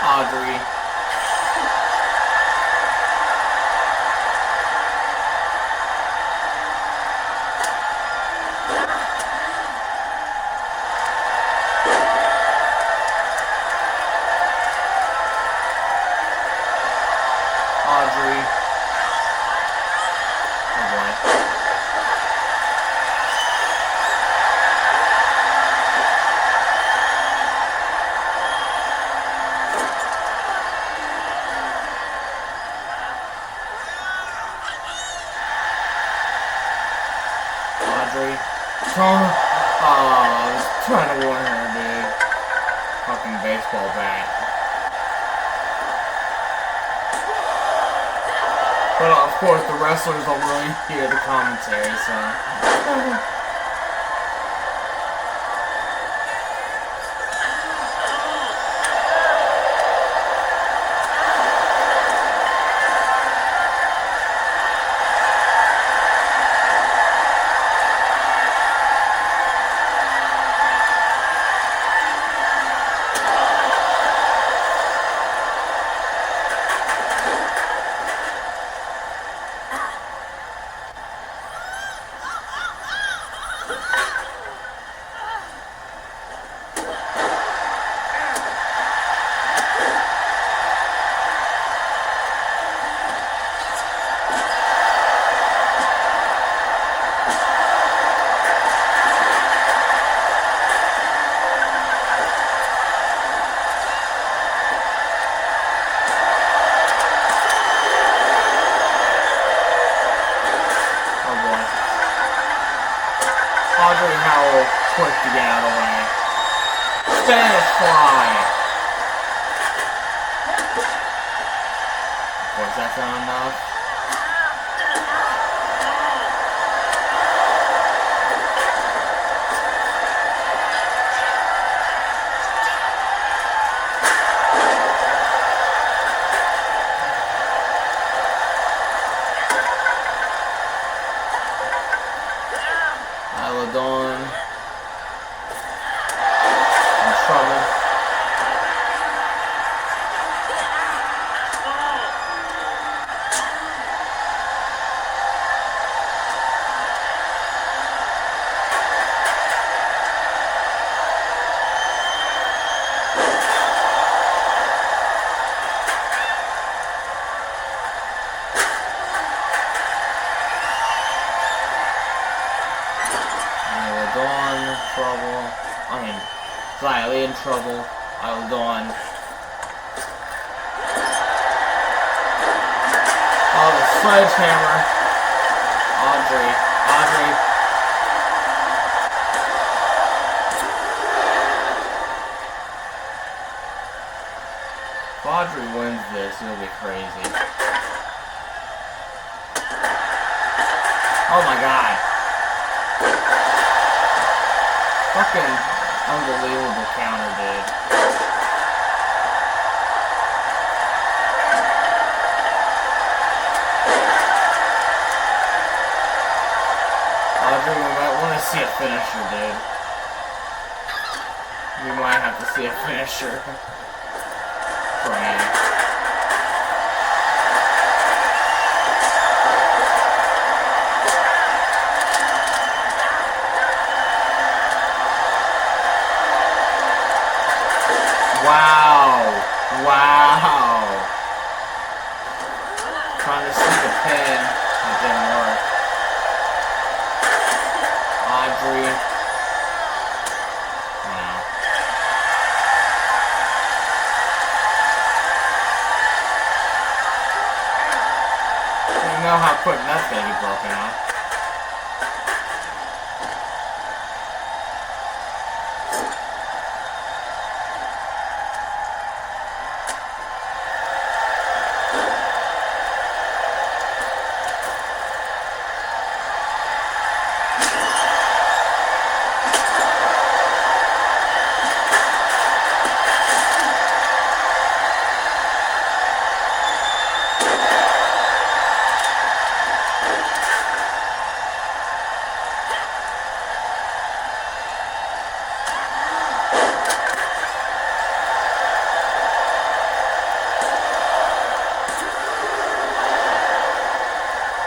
B: Audrey. Audrey. Oh boy. Audrey. Oh, I was trying to warn her, dude. Fucking baseball bat. But of course, the wrestlers don't really hear the commentary, so. quick to get out of the way. Spanish fly! Of course, that's not enough. Dawn in trouble. Dawn trouble. I mean, Riley in trouble. Dawn. Oh, the sledgehammer. Audrey. If Audrey wins this, it'll be crazy. Oh my god. Fucking unbelievable counter, dude. Audrey, we might want to see a finisher, dude. We might have to see a finisher. Frank. Wow. Trying to see the pin. It didn't work. Audrey. No. You know how quick that's gonna be broken off.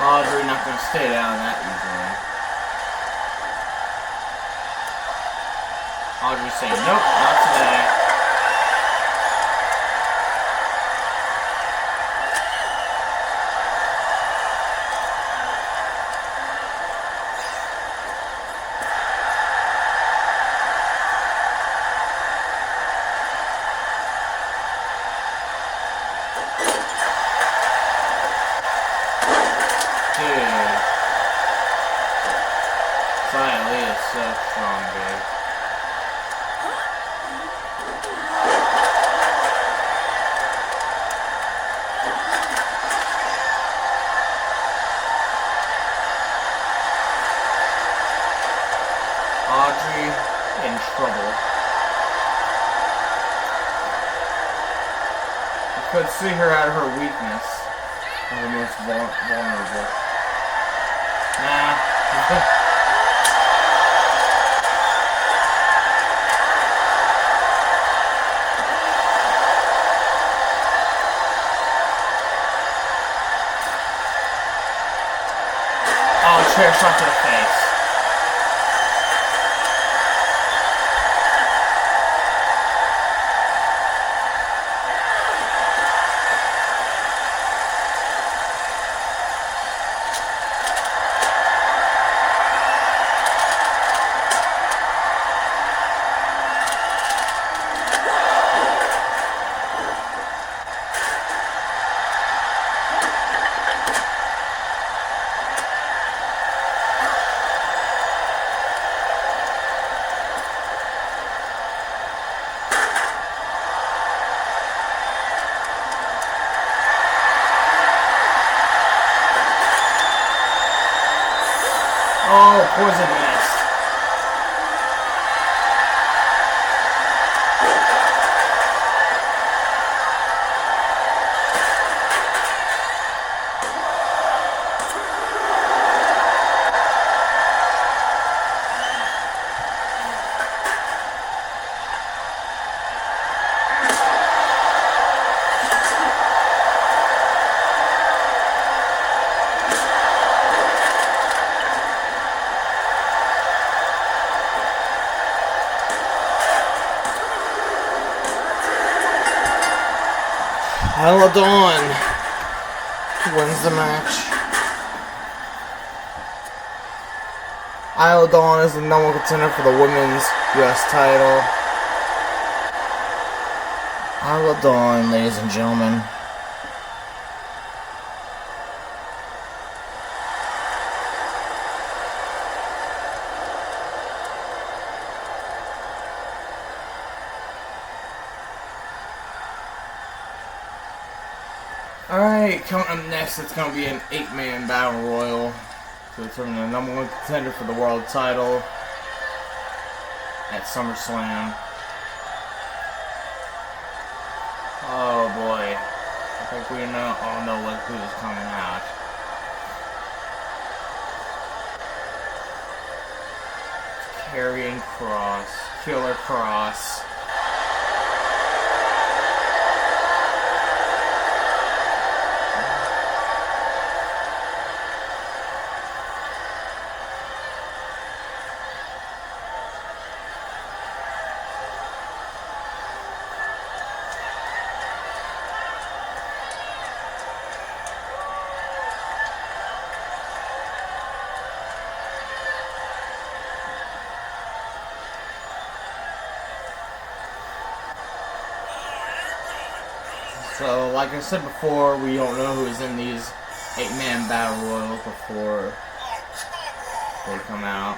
B: Audrey not gonna stay down that easily. Audrey saying, nope, not today. Riley is so strong, dude. Audrey in trouble. You could see her at her weakness. Her most vulnerable. Nah. Chair shot to the face. Oh, poison mist. Isla Dawn wins the match. Isla Dawn is the number one contender for the women's US title. Isla Dawn, ladies and gentlemen. Alright, coming up next, it's going to be an 8-man battle royal to determine the number one contender for the world title at SummerSlam. Oh boy, I think we all know who's coming out. Karrion Kross, Killer Kross. So, like I said before, we don't know who's in these 8-man battle royals before they come out.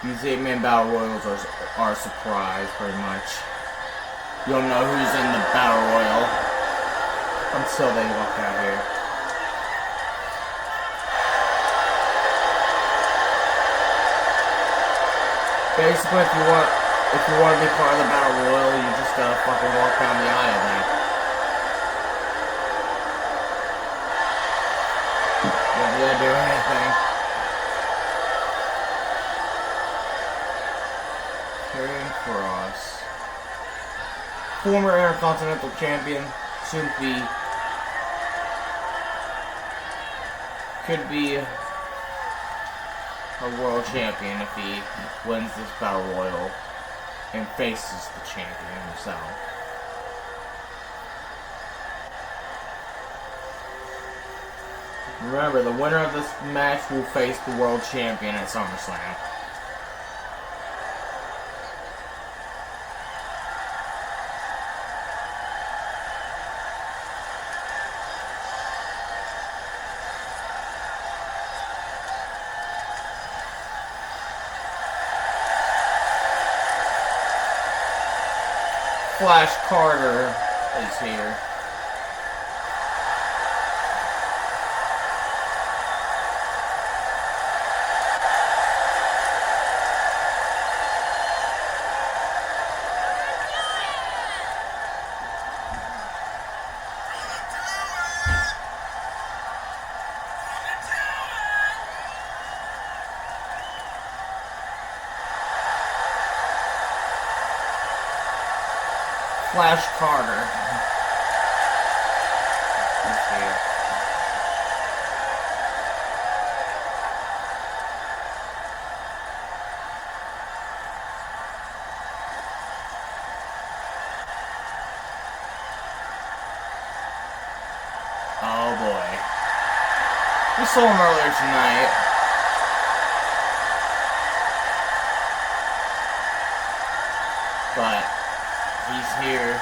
B: These 8-man battle royals are a surprise, pretty much. You don't know who's in the battle royal until they walk out here. Basically, if you want to be part of the battle royal, you just gotta fucking walk down the aisle then. You don't really do anything. Karrion Kross, former Intercontinental Champion, soon to be, could be a world champion if he wins this battle royal and faces the champion himself. Remember, the winner of this match will face the world champion at SummerSlam. Flash Carter is here. Flash Carter. Let's see. Oh boy. We saw him earlier tonight. But he's here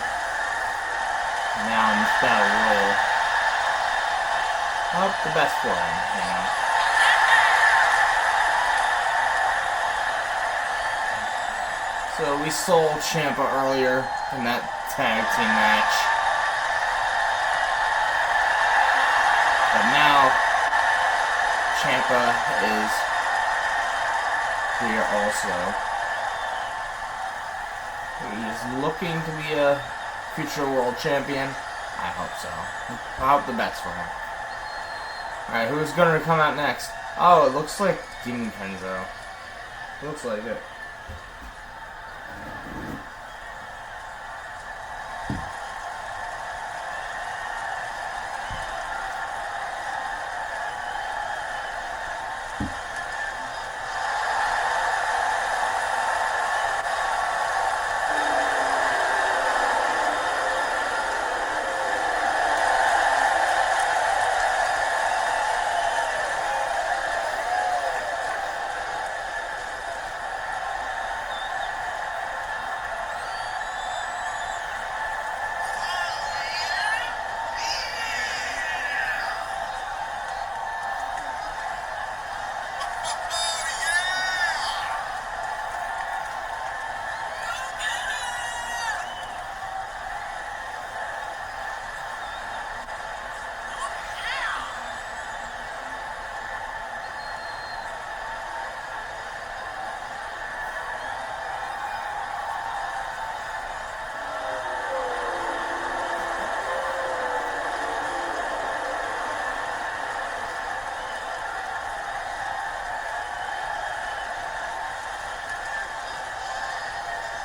B: now in this battle royal. I hope the best for him, you know. So So we sold Ciampa earlier in that tag team match. But now Ciampa is here also. He's looking to be a future world champion. I hope so. I hope the best for him. Alright, who's going to come out next? Oh, it looks like Demon Kenzo. Looks like it.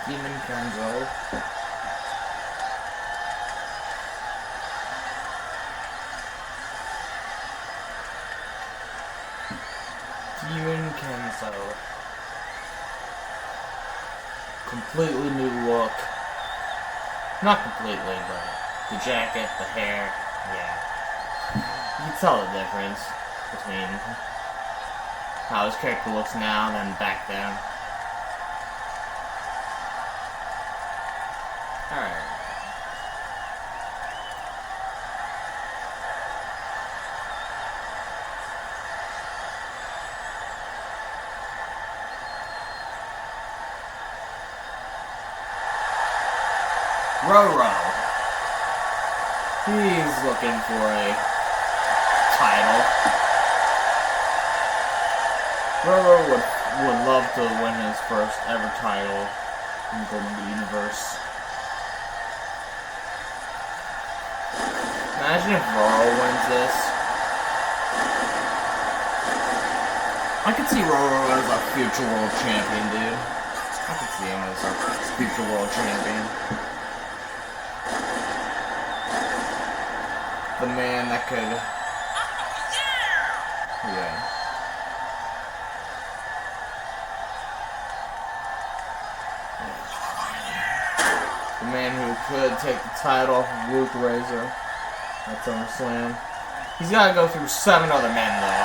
B: Demon Kenzo. Demon Kenzo. Completely new look. Not completely, but the jacket, the hair, yeah. You can tell the difference between how his character looks now and back then. Alright. Roro. He's looking for a title. Roro would love to win his first ever title in the Golden Universe. Imagine if Roro wins this. I could see Roro as a future world champion, dude. I could see him as a future world champion. The man that could... Yeah. The man who could take the title off of Luke Razor. That's SummerSlam. He's got to go through 7 other men, though.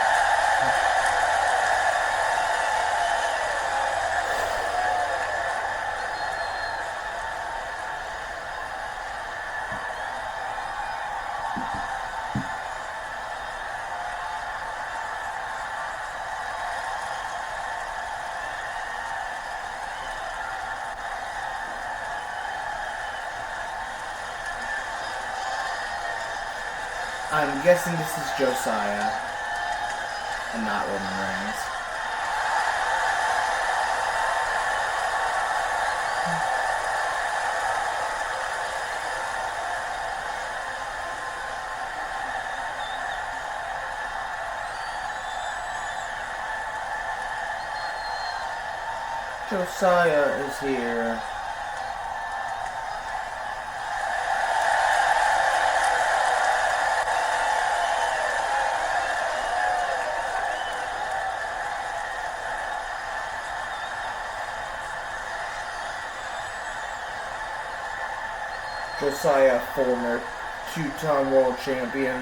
B: I'm guessing this is Josiah and not Roman Reigns. Josiah is here. Josiah, former 2-time world champion,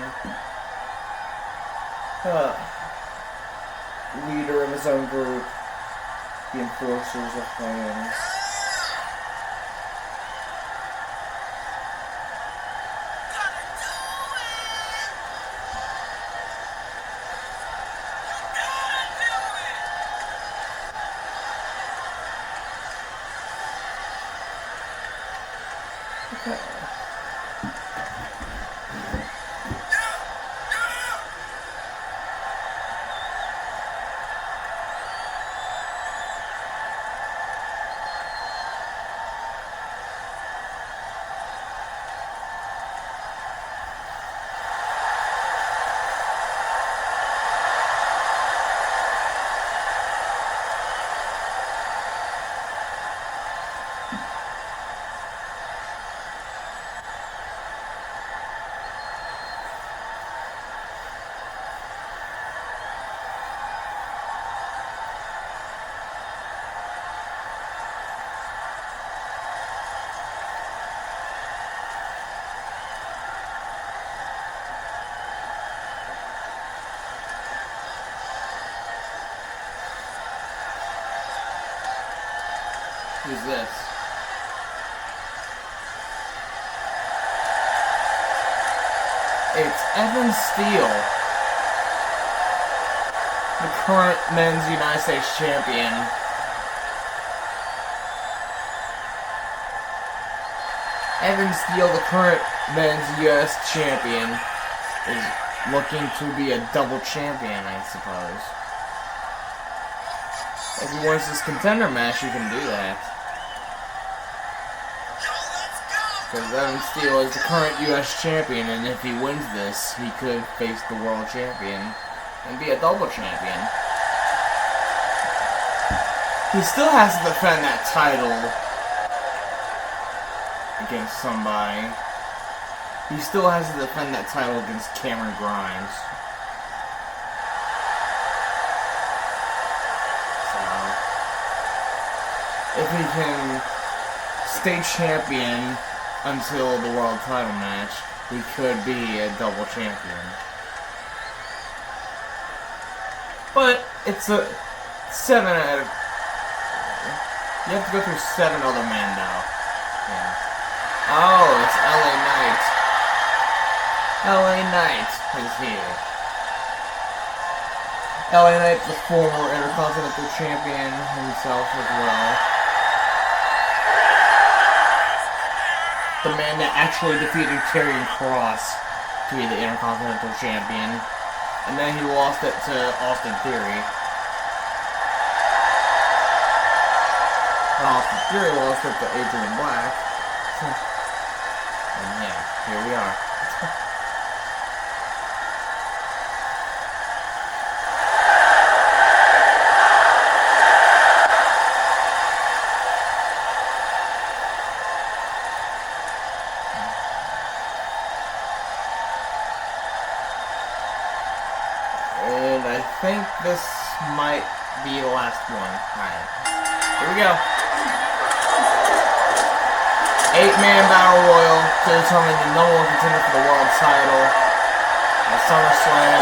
B: leader of his own group, the Enforcers of Flames. Who's this? It's Evan Steele, the current men's United States champion. Evan Steele, the current men's US champion, is looking to be a double champion, I suppose. If he wants this contender match, you can do that. Because Evan Steele is the current US champion, and if he wins this, he could face the world champion and be a double champion. He still has to defend that title against somebody. He still has to defend that title against Cameron Grimes. So, if he can stay champion until the world title match, he could be a double champion. But it's a 7 out of... You have to go through 7 other men now. Yeah. Oh, it's LA Knight. LA Knight is here. LA Knight, the former Intercontinental Champion himself as well. The man that actually defeated Karrion Kross to be the Intercontinental Champion. And then he lost it to Austin Theory. And Austin Theory lost it to Adrian Black. And yeah, here we are. And I think this might be the last one. Alright. Here we go. 8-man battle royal to determine the number 1 contender for the world title at SummerSlam.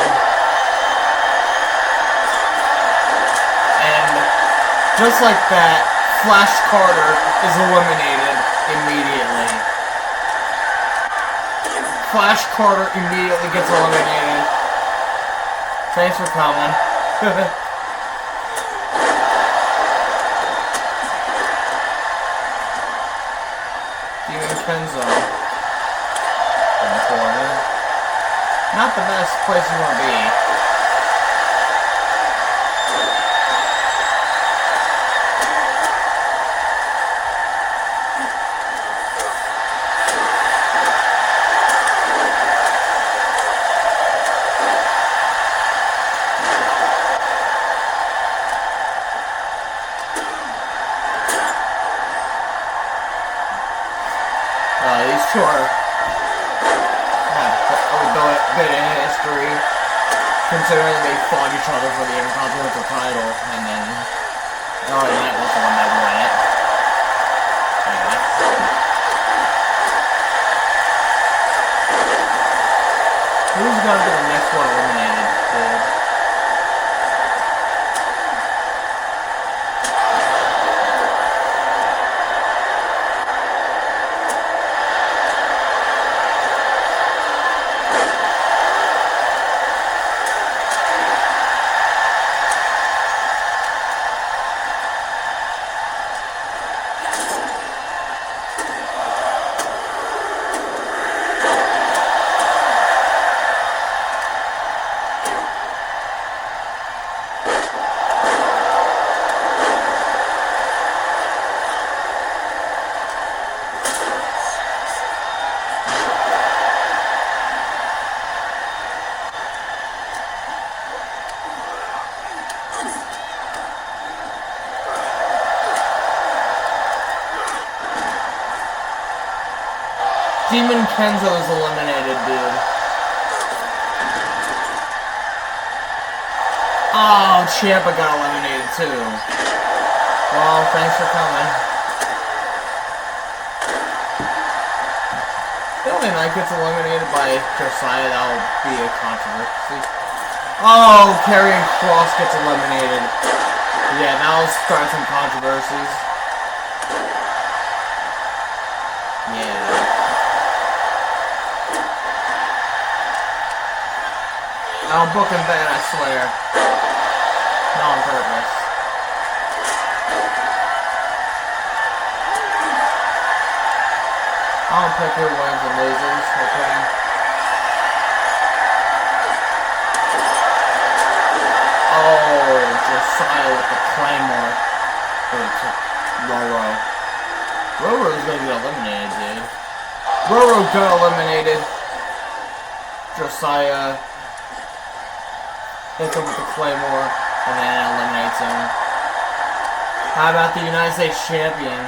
B: And just like that, Flash Carter is eliminated immediately. Flash Carter immediately gets eliminated. Thanks for coming. Demon Kenzo in the corner. Not the best place you want to be. These two are a bit of history, considering they fought each other for the Intercontinental title, and then LA Knight was the one that won it. Anyway. Who's gonna be the next one eliminated, dude? Demon Kenzo is eliminated, dude. Oh, Ciampa got eliminated too. Well, thanks for coming. The only Knight gets eliminated by Josiah, that'll be a controversy. Oh, Karrion Kross gets eliminated. Yeah, that'll start some controversies. Yeah. I'm booking bad, I swear. Not on purpose. I don't pick who wins and loses, okay? Oh, Josiah with the Claymore. Roro. Roro's gonna get eliminated, dude. Roro got eliminated. Josiah hits him with the Claymore and then eliminates him. How about the United States Champion?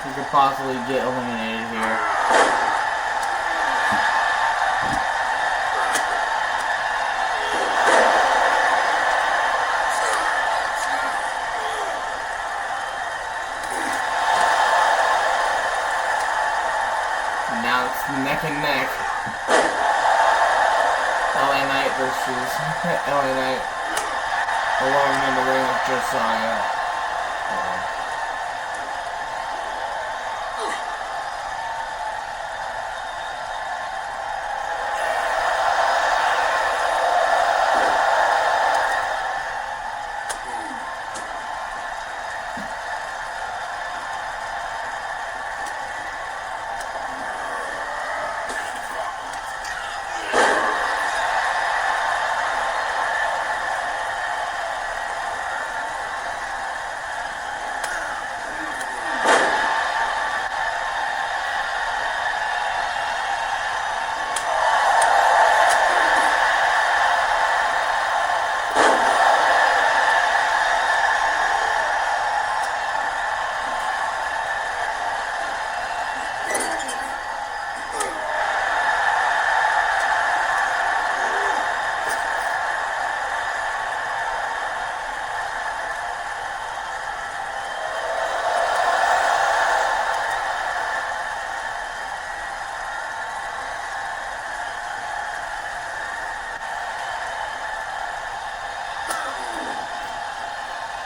B: Who could possibly get eliminated here? Now it's neck and neck. LA Knight versus LA Knight alone in the ring with Josiah.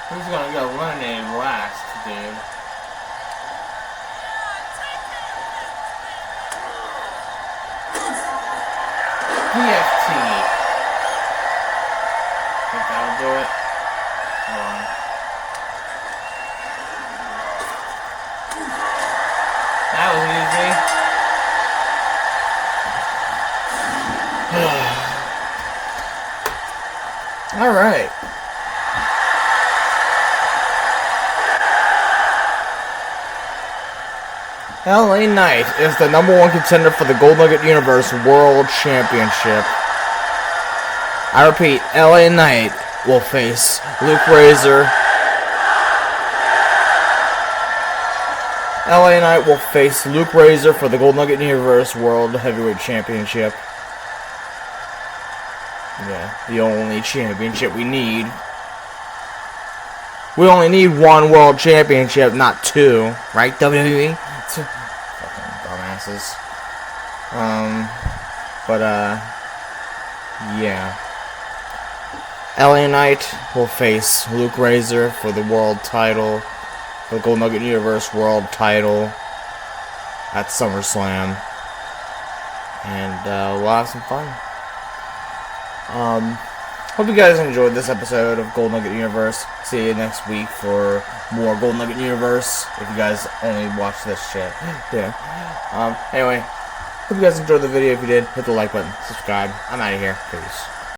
B: Who's gonna go eliminated last, dude? PFT. Think that'll do it? Hold on. That was easy. Alright. LA Knight is the #1 contender for the Gold Nugget Universe World Championship. I repeat, LA Knight will face Luke Razor. LA Knight will face Luke Razor for the Gold Nugget Universe World Heavyweight Championship. Yeah, the only championship we need. We only need one World Championship, not two. Right, WWE? Fucking dumbasses. Yeah. LA Knight will face Luke Razor for the world title, the Gold Nugget Universe World title at SummerSlam. And we'll have some fun. Hope you guys enjoyed this episode of Gold Nugget Universe. See you next week for more Gold Nugget Universe. If you guys only watch this shit. Yeah. Anyway, hope you guys enjoyed the video. If you did, hit the like button, subscribe. I'm out of here. Peace.